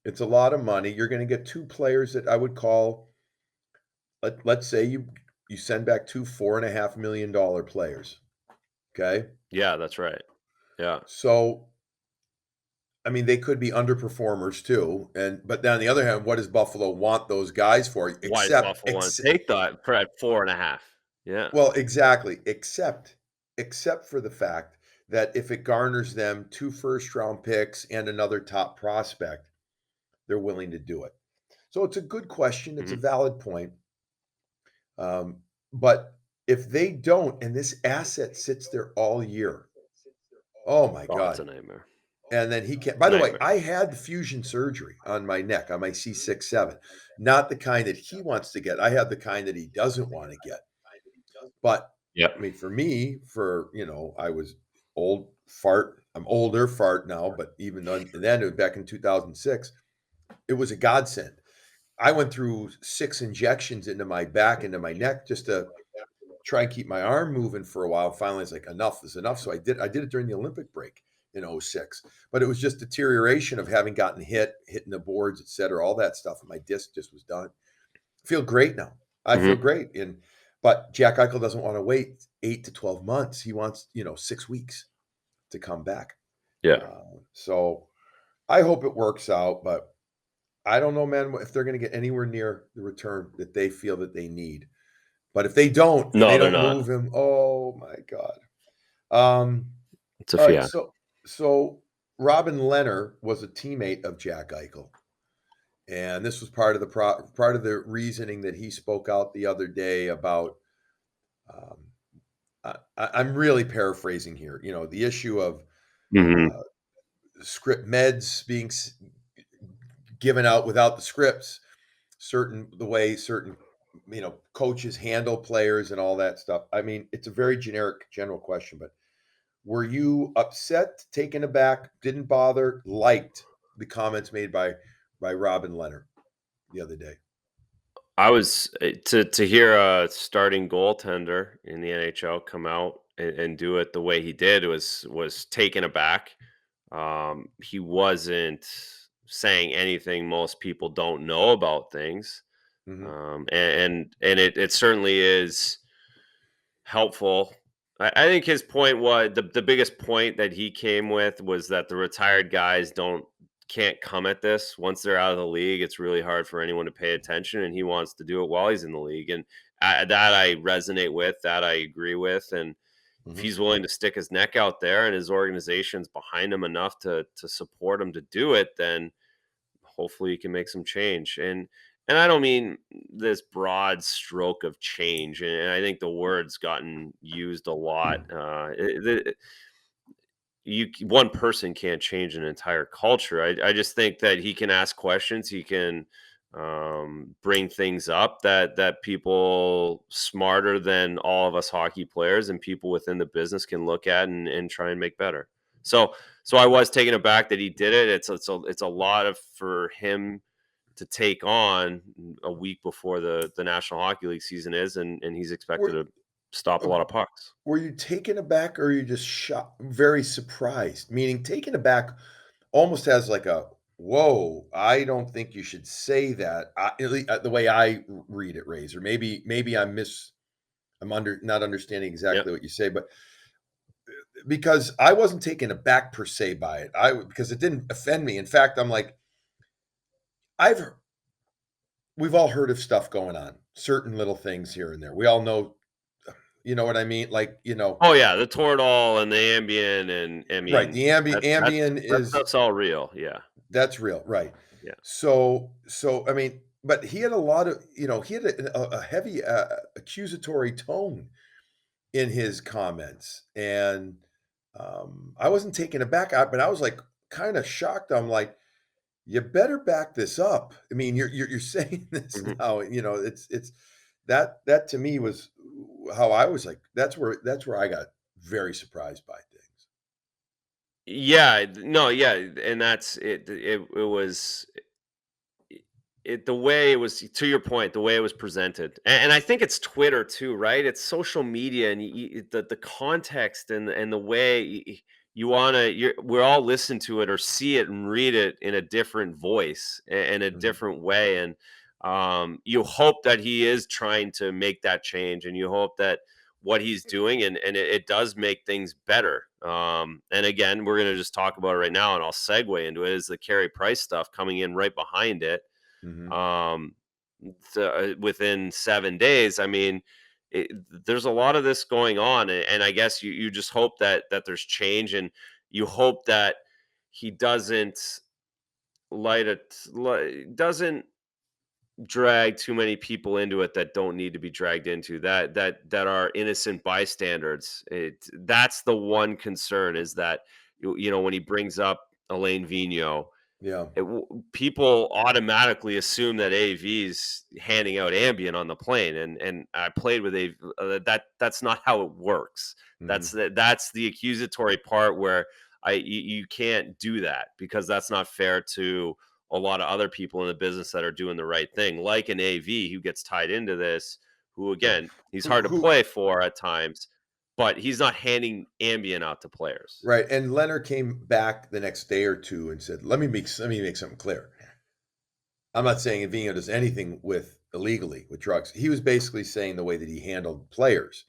It's a lot of money. You're going to get two players that I would call. Let's say you send back two $4.5 million players. Okay. Yeah, that's right. Yeah. So I mean, they could be underperformers too. But then on the other hand, what does Buffalo want those guys for? Why does Buffalo want to take that for at 4.5? Yeah. Well, exactly. Except for the fact that if it garners them two first round picks and another top prospect, they're willing to do it. So it's a good question. It's a Mhm. valid point. But if they don't, and this asset sits there all year, oh my Oh, it's a God. nightmare. And then he can't. By the way, Nightmare. I had the fusion surgery on my neck, on my C6-7. Not the kind that he wants to get. I have the kind that he doesn't want to get. But Yep. I mean, for me, I was old fart. I'm older fart now, but even then, it was back in 2006. It was a godsend. I went through 6 injections into my back, into my neck, just to try and keep my arm moving for a while. Finally, it's like enough is enough. So I did it during the Olympic break in '06, but it was just deterioration of having gotten hitting the boards, et cetera, all that stuff. And my disc just was done. I feel great now. I feel Mhm. great. But Jack Eichel doesn't want to wait 8 to 12 months. He wants, 6 weeks to come back. Yeah. So I hope it works out, but I don't know, man, if they're going to get anywhere near the return that they feel that they need. But if they don't, and they No, they're don't not. move him, oh my God. Um, It's a all right, fiasco. so Robin Leonard was a teammate of Jack Eichel, and this was part of the reasoning that he spoke out the other day about. Um, I'm really paraphrasing here. The issue of Mhm. uh, script meds being given out without the scripts, the way certain coaches handle players and all that stuff. I mean, it's a very generic general question, but were you upset, taken aback, didn't bother, liked the comments made by Robin Leonard the other day? I was to hear a starting goaltender in the NHL come out and do it the way he did was taken aback. He wasn't saying anything most people don't know about things, Hmm. and it certainly is helpful. I think his point was the biggest point that he came with was that the retired guys can't come at this once they're out of the league. It's really hard for anyone to pay attention, and he wants to do it while he's in the league. And that I resonate with, that I agree with. And if Hmm. he's willing to stick his neck out there and his organization's behind him enough to support him to do it, then hopefully you can make some change. And I don't mean this broad stroke of change, and I think the word's gotten used a lot. One person can't change an entire culture. I just think that he can ask questions. He can bring things up that people smarter than all of us hockey players and people within the business can look at and try and make better. So I was taken aback that he did it. It's a lot of for him to take on a week before the National Hockey League season is, and he's expected Were to stop a uh, lot of pucks. were you taken aback, or are you just shocked, very surprised? Meaning, taken aback almost has like a whoa. I don't think you should say that. The way I read it, Razor. Maybe I'm not understanding Yeah. exactly what you say, but because I wasn't taken aback per se by it. Because it didn't offend me. In fact, I'm like, I've we've all heard of stuff going on, certain little things here and there. We all know, you know what I mean? Like, Oh yeah, the Toradol and the Ambien, and I right. mean The Ambien that is stuff's all real. Yeah, that's real, right? yeah. So I mean, but he had a lot of, he had a heavy accusatory tone in his comments, and I wasn't taken aback, but I was like kind of shocked. I'm like, you better back this up. I mean, you're saying this Mhm. now. It's that to me was how I was like. That's where I got very surprised by things. Yeah, no, yeah, and that's it. It was the way it was, to your point, the way it was presented, and I think it's Twitter too, right? It's social media, and the context and the way you want to. We all listen to it or see it and read it in a different voice in a Mhm, different way, and you hope that he is trying to make that change, and you hope that what he's doing and it does make things better. And again, we're going to just talk about it right now, and I'll segue into it, is the Carey Price stuff coming in right behind it, mhm. um, within 7 days. I mean, it, there's a lot of this going on, and I guess you just hope that there's change, and you hope that he doesn't drag too many people into it that don't need to be dragged into, that are innocent bystanders. That's the one concern, is that when he brings up Elaine Vigneault, Yeah. people automatically assume that AV's handing out Ambien on the plane, and I played with AV. That's not how it works. Mhm, That's the accusatory part where you can't do that, because that's not fair to a lot of other people in the business that are doing the right thing, like an AV who gets tied into this, who Right. again, he's hard to Who play for at times, but he's not handing Ambien out to players. right, and Leonard came back the next day or 2 and said, let me make something clear. I'm not saying Avino does anything with illegally with drugs. He was basically saying the way that he handled players,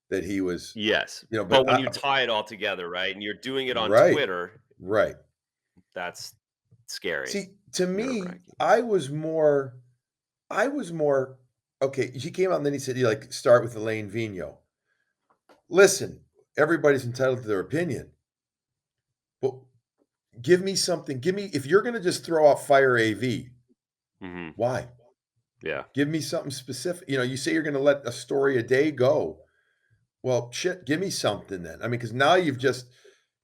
that he was, Yes, you know, but but when you tie it all together, right, and you're doing it on right, Twitter, right. that's scary, See, to me, nerve-wracking. I was more okay, he came out and then he said, "You like start with Elaine Vigneault." Listen, everybody's entitled to their opinion, but give me something. Give me if you're gonna just throw out fire AV, Mhm. why? Yeah. Give me something specific. You know, you say you're gonna let a story a day go. Well, shit, give me something then. I mean, because now you've just,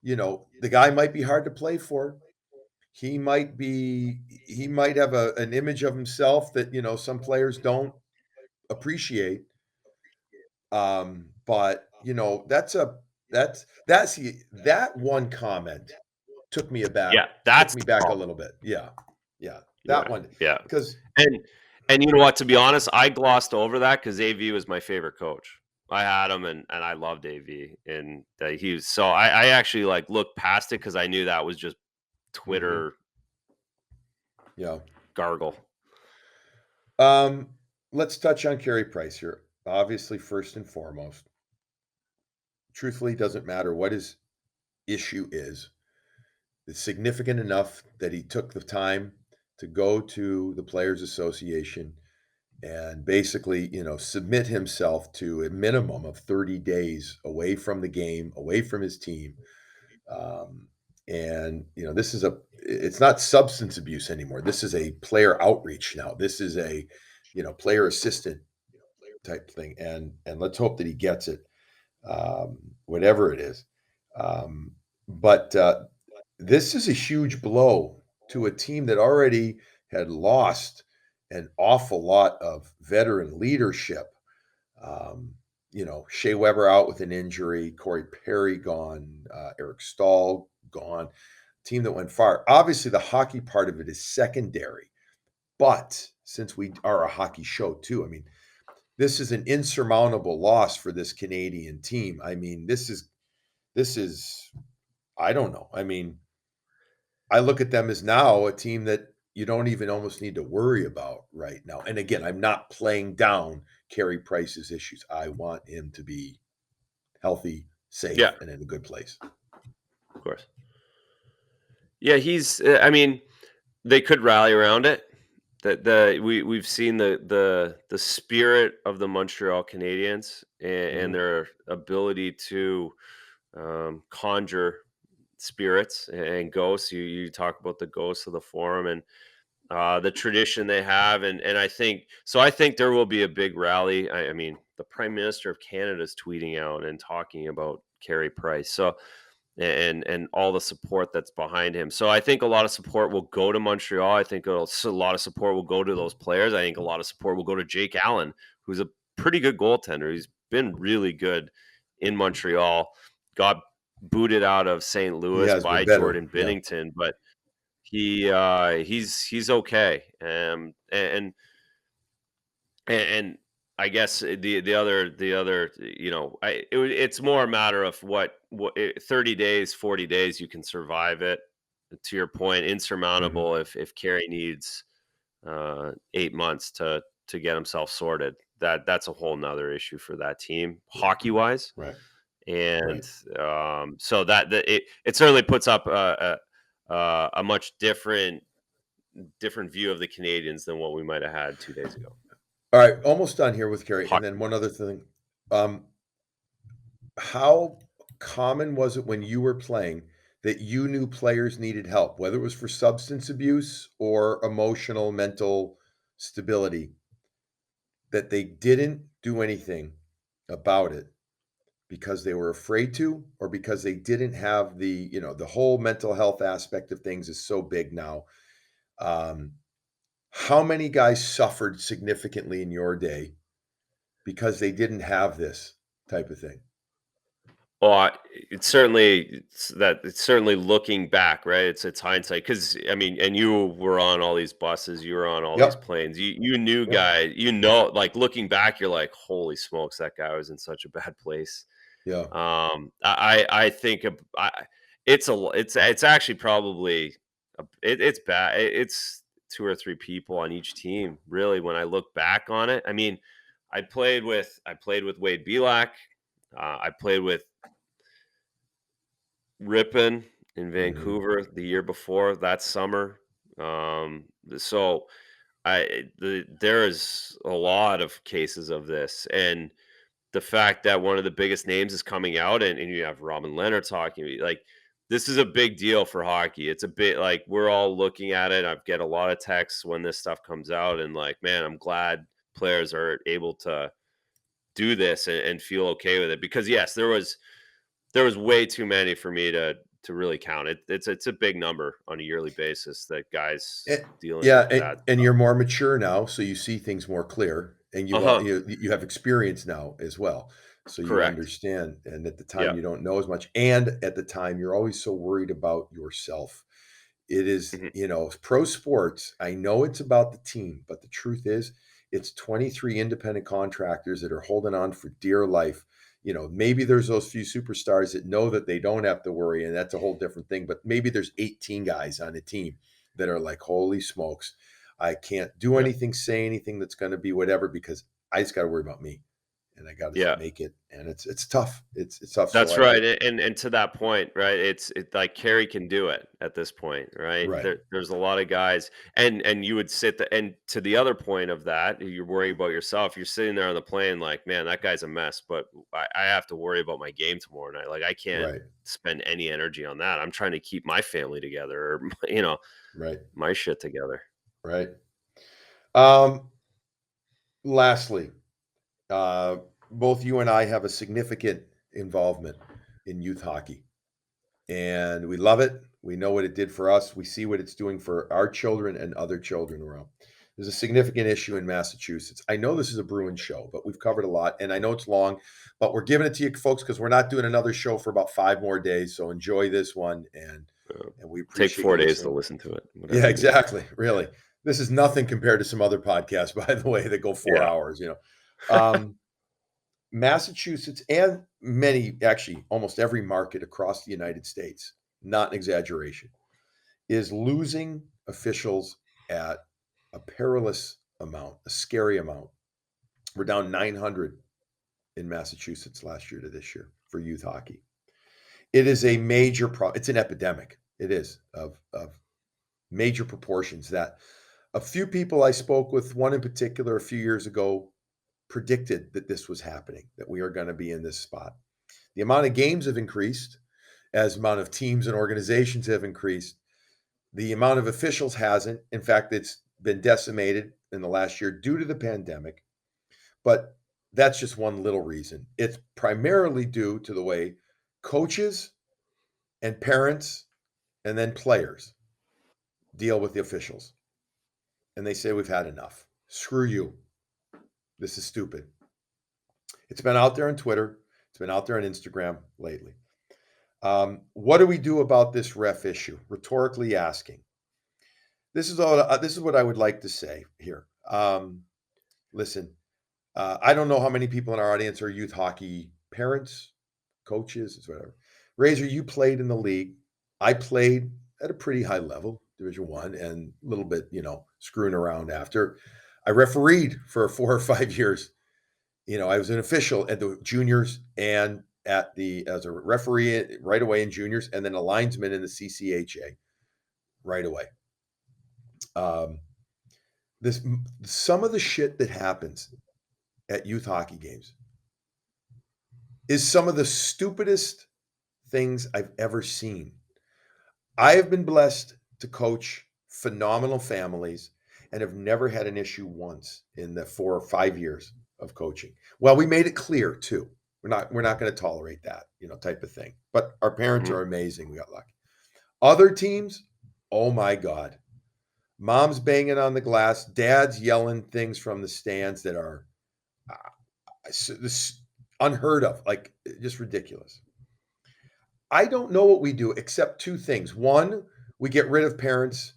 you know, the guy might be hard to play for. He might have an image of himself that, you know, some players don't appreciate. But you know, that one comment Yeah, took that's me the back a problem. little bit. Yeah. Yeah. That Yeah, one yeah. because And you know what, to be honest, I glossed over that because AV was my favorite coach. I had him and I loved AV, and, he was so I actually, like, looked past it because I knew that was just mhm, Twitter yeah. gargle. Um, let's touch on Carey Price here. Obviously, first and foremost, truthfully, doesn't matter what his issue is. It's significant enough that he took the time to go to the Players Association and basically, you know, submit himself to a minimum of 30 days away from the game, away from his team. Um, and you know, it's not substance abuse anymore. This is a player outreach now. This is a, you know, player assistant type thing. And let's hope that he gets it, whatever it is. But this is a huge blow to a team that already had lost an awful lot of veteran leadership. Um, you know, Shea Weber out with an injury, Corey Perry gone, Eric Stahl gone, team that went far. Obviously, the hockey part of it is secondary, but since we are a hockey show too, I mean, this is an insurmountable loss for this Canadian team. I mean, this is I don't know. I mean, I look at them as now a team that you don't even almost need to worry about right now. And again, I'm not playing down Carey Price's issues. I want him to be healthy, Yeah, safe, and in a good place. of course. Yeah, I mean, they could rally around it. We've seen the spirit of the Montreal Canadiens and Mhm. their ability to, conjure spirits and ghosts. You talk about the ghosts of the forum and the tradition they have, and I think so. I think there will be a big rally. I mean, the Prime Minister of Canada is tweeting out and talking about Carey Price. So and all the support that's behind him. So I think a lot of support will go to Montreal. I think a lot of support will go to those players. I think a lot of support will go to Jake Allen, who's a pretty good goaltender. He's been really good in Montreal. Got booted out of St. He Louis has been by better. Jordan Yeah. Binnington, but he's okay. And I guess the other it's more a matter of what 30 days, 40 days you can survive it. To your point, Mhm. insurmountable if Carey needs 8 months to get himself sorted. That's a whole nother issue for that team, Yeah. hockey wise. Right. And Right. so it certainly puts up a much different view of the Canadians than what we might have had 2 days ago. All right. Almost done here with Carey. And then Hockey one other wise. thing. Um, how common was it when you were playing that you knew players needed help, whether it was for substance abuse or emotional, mental stability, that they didn't do anything about it because they were afraid to, or because they didn't have the, you know, the whole mental health aspect of things is so big now. Um, how many guys suffered significantly in your day because they didn't have this type of thing? Well, it's certainly looking back, right? It's hindsight because I mean, and you were on all these buses, you were on all these Yep. planes. You knew Yep. guy, you know, like looking back, you're like, holy smokes, that guy was in such a bad place. Yeah. I think it's actually probably it's bad. It's two or three people on each team. Really, when I look back on it, I mean, I played with Wade Belak. I played with Ripon in Mhm. Vancouver the year before that summer. So there is a lot of cases of this, and the fact that one of the biggest names is coming out, and you have Robin Leonard talking, like this is a big deal for hockey. It's a bit like we're all looking at it. I get a lot of texts when this stuff comes out, and like, man, I'm glad players are able to do this and feel okay with it because yes, there was way too many for me to really count. It's a big number on a yearly basis that guys Eh, dealing yeah, with that and stuff. you're more mature now, so you see things more clear, and Uh-huh. you have experience now as well, so you Correct. understand, and at the time, Yeah. you don't know as much, and at the time, you're always so worried about yourself. It is, Mhm. pro sports, I know it's about the team, but the truth is, it's 23 independent contractors that are holding on for dear life. Maybe there's those few superstars that know that they don't have to worry, and that's a whole different thing. But maybe there's 18 guys on a team that are like, holy smokes, I can't do Yeah. anything, say anything that's going to be whatever because I just got to worry about me and I got to Yeah. make it. And it's tough. It's tough. So That's right, and to that point, right? It like Kerry can do it at this point, right? right, There's a lot of guys, and you would and to the other point of that, you're worrying about yourself. You're sitting there on the plane, like, man, that guy's a mess, but I have to worry about my game tomorrow night. Like, I can't right, spend any energy on that. I'm trying to keep my family together, or right, my shit together. right. Um, Lastly, Uh, both you and I have a significant involvement in youth hockey, and we love it. We know what it did for us. We see what it's doing for our children and other children around. There's a significant issue in Massachusetts. I know this is a Bruin show, but we've covered a lot, and I know it's long, but we're giving it to you folks because we're not doing another show for about 5 more days. So enjoy this one, and we Take appreciate you 4 days to listening. listen to it, whatever Yeah, you do. exactly. Really, this is nothing compared to some other podcasts, by the way, that go four Yeah. hours. Um, Massachusetts and many, actually, almost every market across the United States, not an exaggeration, is losing officials at a perilous amount, a scary amount. We're down 900 in Massachusetts last year to this year for youth hockey. It is a major problem. It's an epidemic. It is of major proportions that a few people I spoke with, one in particular a few years ago, predicted that this was happening, that we are going to be in this spot. The amount of games have increased as amount of teams and organizations have increased. The amount of officials hasn't. In fact, it's been decimated in the last year due to the pandemic. But that's just one little reason. It's primarily due to the way coaches and parents and then players deal with the officials. And they say, we've had enough. Screw you. This is stupid. It's been out there on Twitter. It's been out there on Instagram lately. What do we do about this ref issue? Rhetorically asking. This is what I would like to say here. Listen, I don't know how many people in our audience are youth hockey parents, coaches, it's whatever. Razor, you played in the league. I played at a pretty high level, Division One, and a little bit, screwing around after. I refereed for 4 or 5 years. I was an official at the juniors and as a referee right away in juniors, and then a linesman in the CCHA right away. Um, this Some of the shit that happens at youth hockey games is some of the stupidest things I've ever seen. I have been blessed to coach phenomenal families and have never had an issue once in the 4 or 5 years of coaching. Well, we made it clear too. We're not going to tolerate that, type of thing. But our parents Mhm. are amazing. We got lucky. Other teams, oh my God. Mom's banging on the glass, dad's yelling things from the stands that are this unheard of, like just ridiculous. I don't know what we do except 2 things. 1, we get rid of parents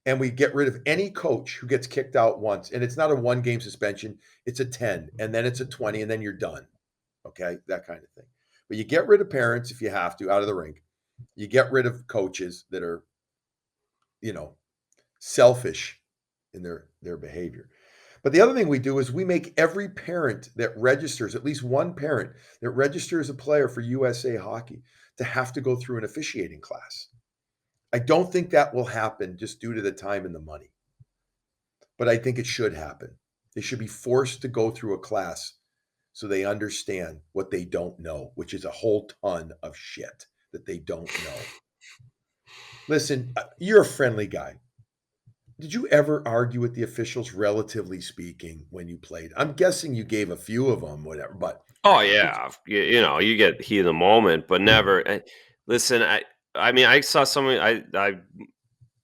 and we get rid of any coach who gets kicked out once, and it's not a 1-game suspension, it's a 10, and then it's a 20, and then you're done, okay? That kind of thing. But you get rid of parents if you have to, out of the rink. You get rid of coaches that are, you know, selfish in their behavior. But the other thing we do is we make every parent that registers, at least one parent that registers a player for USA Hockey, to have to go through an officiating class. I don't think that will happen just due to the time and the money, but I think it should happen. They should be forced to go through a class so they understand what they don't know, which is a whole ton of shit that they don't know. Listen, you're a friendly guy. Did you ever argue with the officials, relatively speaking, when you played? I'm guessing you gave a few of them, whatever, but Oh did yeah, you know, you get heat of the moment, but never. Listen, I mean, I saw someone. I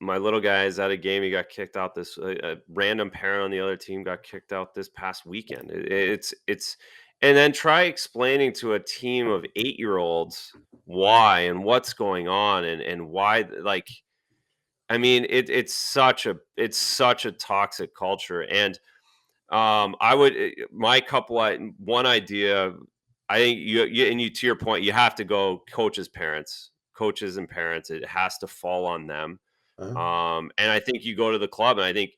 my little guy is at a game. He got kicked out. This a random parent on the other team got kicked out this past weekend. It's and then try explaining to a team of 8-year-olds why and what's going on and why like I mean it's such a toxic culture and I would my couple one idea. I think you to your point, you have to go coaches and parents. It has to fall on them. uh And I think you go to the club, and I think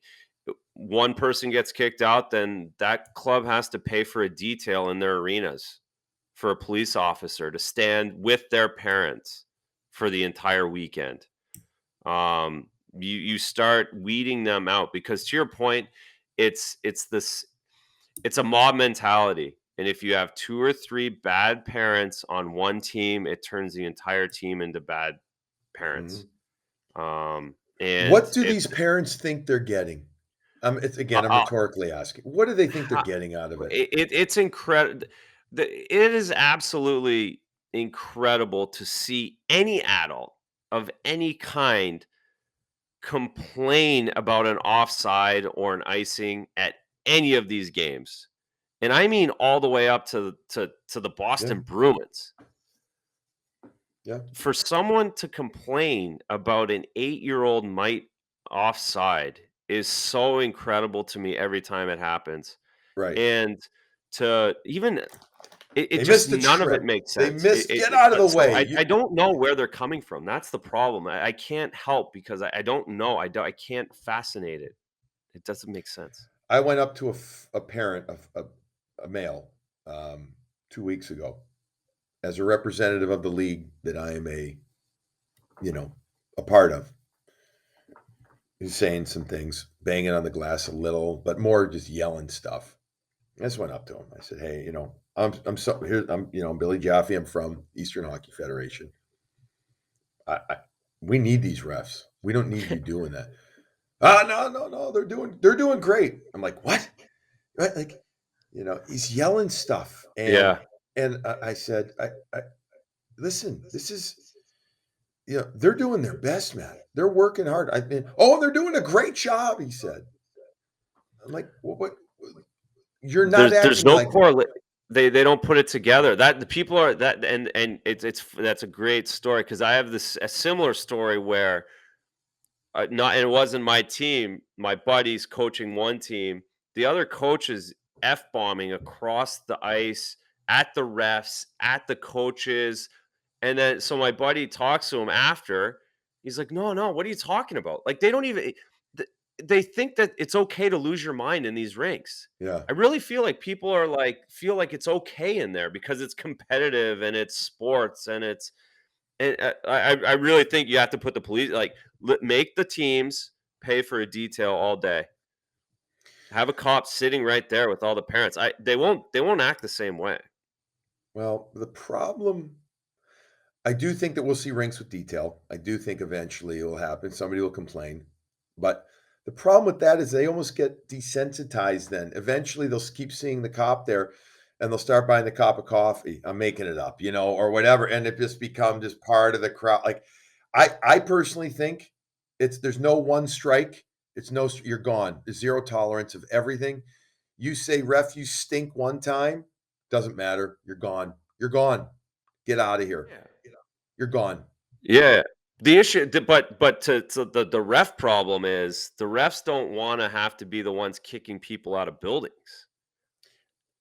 one person gets kicked out, then that club has to pay for a detail in their arenas for a police officer to stand with their parents for the entire weekend. You start weeding them out because to your point, it's this it's a mob mentality. And if you have 2 or 3 bad parents on one team, it turns the entire team into bad parents. mhm. And What do it these parents think they're getting? It's again, I'm uh, rhetorically asking. What do they think they're ho getting out of it? it's incredible. It is absolutely incredible to see any adult of any kind complain about an offside or an icing at any of these games. And I mean all the way up to the Yeah, Boston Bruins. yeah, For someone to complain about an 8-year-old mite offside is so incredible to me every time it happens. right. And to even it They just missed the none of it trip. makes They sense. missed get out of the But so way. I don't know where they're coming from. That's the problem. I can't help because I don't know. I can't fascinate it. It doesn't make sense. I went up to a parent, a male, 2 weeks ago as a representative of the league that I am you know, a part of. He's saying some things, banging on the glass a little, but more just yelling stuff. I just went up to him. I said, "Hey, I'm so here. I'm Billy Jaffe. I'm from Eastern Hockey Federation. I we need these refs. We don't need you doing that. Ah, no, no, no. They're doing great. I'm like, what? Right? Like, he's yelling stuff, and Yeah. I said, I listen. This is they're doing their best, man. They're working hard. I mean, oh, they're doing a great job. He said. I'm like, what? You're not There's acting no like that. correlate. They don't put it together. That the people are that and it's that's a great story because I have this a similar story where not and it wasn't my team. My buddies coaching one team. The other coach is f bombing across the ice at the refs, at the coaches, and then so my buddy talks to him after. He's like, "No, no, what are you talking about? Like they don't even th- they think that it's okay to lose your mind in these rinks." Yeah. I really feel like people are like feel like it's okay in there because it's competitive and it's sports and it's and I really think you have to put the police like make the teams pay for a detail all day. Have a cop sitting right there with all the parents. They won't act the same way. Well, the problem I do think that we'll see rinks with detail. I do think eventually it will happen. Somebody will complain. But the problem with that is they almost get desensitized then. Eventually they'll keep seeing the cop there and they'll start buying the cup of coffee. I'm making it up, or whatever. And it just become just part of the crowd. Like I personally think there's no one strike. It's no you're gone. There's zero tolerance of everything. You say ref, you stink one time, doesn't matter. You're gone. You're gone. Get out of here. Yeah. you're gone. Yeah. The issue, but to the ref problem is the refs don't want to have to be the ones kicking people out of buildings.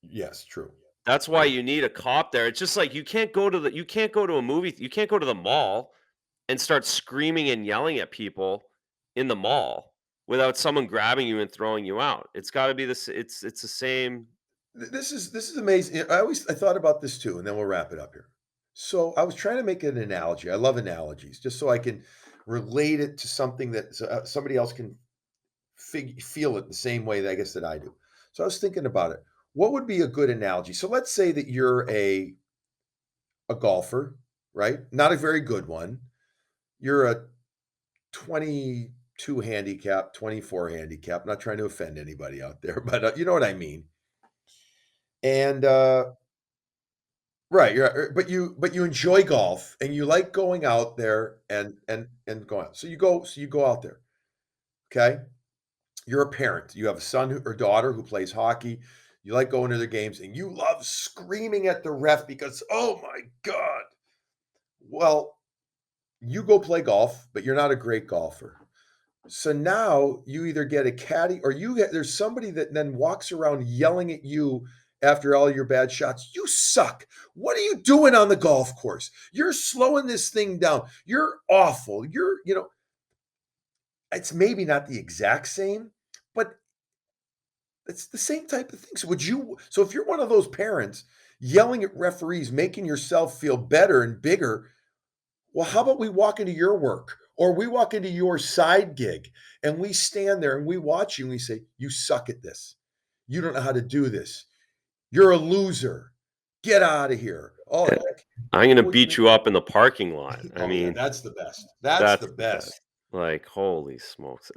Yes, true. That's why you need a cop there. It's just like you can't go to a movie, you can't go to the mall and start screaming and yelling at people in the mall without someone grabbing you and throwing you out. It's got to be this. It's the same. This is amazing. I thought about this too, and then we'll wrap it up here. So I was trying to make an analogy. I love analogies, just so I can relate it to something that somebody else can feel it the same way that I guess that I do. So I was thinking about it. What would be a good analogy? So let's say that you're a golfer, right? Not a very good one. You're a 22 handicap, 24 handicap. Not trying to offend anybody out there, but you know what I mean. And right, but you enjoy golf and you like going out there and going out. So you go out there. Okay. You're a parent. You have a son or daughter who plays hockey. You like going to their games and you love screaming at the ref because, oh my God. Well, you go play golf, but you're not a great golfer. So now you either get a caddy or there's somebody that then walks around yelling at you after all your bad shots. You suck. What are you doing on the golf course? You're slowing this thing down. You're awful. It's maybe not the exact same, but it's the same type of thing. So if you're one of those parents yelling at referees, making yourself feel better and bigger, well, how about we walk into your work or we walk into your side gig and we stand there and we watch you and we say, you suck at this. You don't know how to do this. You're a loser. Get out of here. Oh, Yeah, heck. I'm gonna Would beat you- you up in the parking lot. I oh yeah, mean, that's the best. That's the that's the best. best. Like, holy smokes.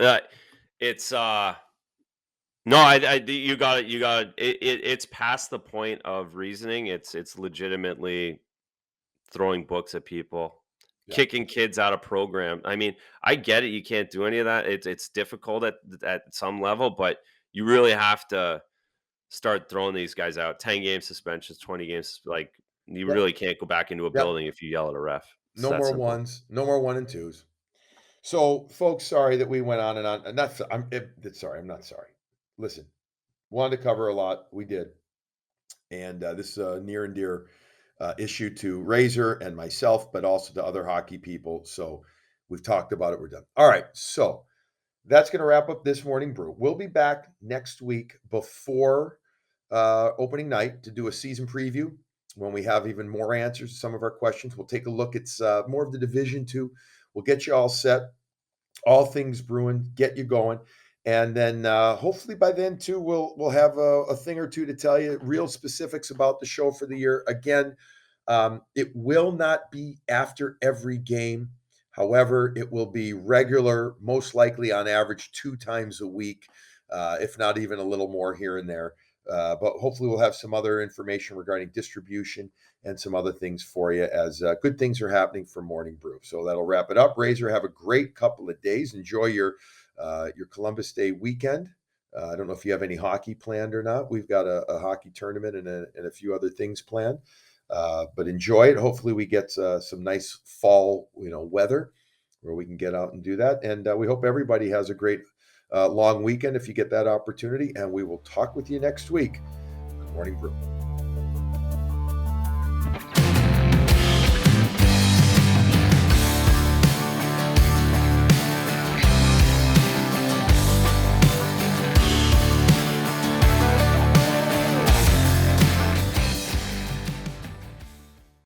It's no, you got it. You got it. It's past the point of reasoning. It's legitimately throwing books at people, Yeah. kicking kids out of program. I mean, I get it. You can't do any of that. It's difficult at some level, but you really have to start throwing these guys out. 10-game suspensions, 20 games. Like, you Yep. really can't go back into a Yep. building if you yell at a ref. It's No that more simple. ones. No more 1 and 2s. So, folks, sorry that we went on and on. And that's sorry. I'm not sorry. Listen, wanted to cover a lot. We did. And this is a near and dear issue to Razor and myself, but also to other hockey people. So we've talked about it. We're done. All right. So that's going to wrap up this morning brew. We'll be back next week before opening night to do a season preview when we have even more answers to some of our questions. We'll take a look at more of the division too. We'll get you all set, all things Bruin, get you going. And then hopefully by then too, we'll have a thing or two to tell you, real specifics about the show for the year. Again, it will not be after every game. However, it will be regular, most likely on average 2 times a week, if not even a little more here and there. But hopefully we'll have some other information regarding distribution and some other things for you as good things are happening for Morning Brew. So that'll wrap it up. Razor, have a great couple of days. Enjoy your Columbus Day weekend. I don't know if you have any hockey planned or not. We've got a hockey tournament and a few other things planned. But enjoy it. Hopefully we get some nice fall, weather where we can get out and do that. And we hope everybody has a great long weekend if you get that opportunity. And we will talk with you next week on Morning Brew.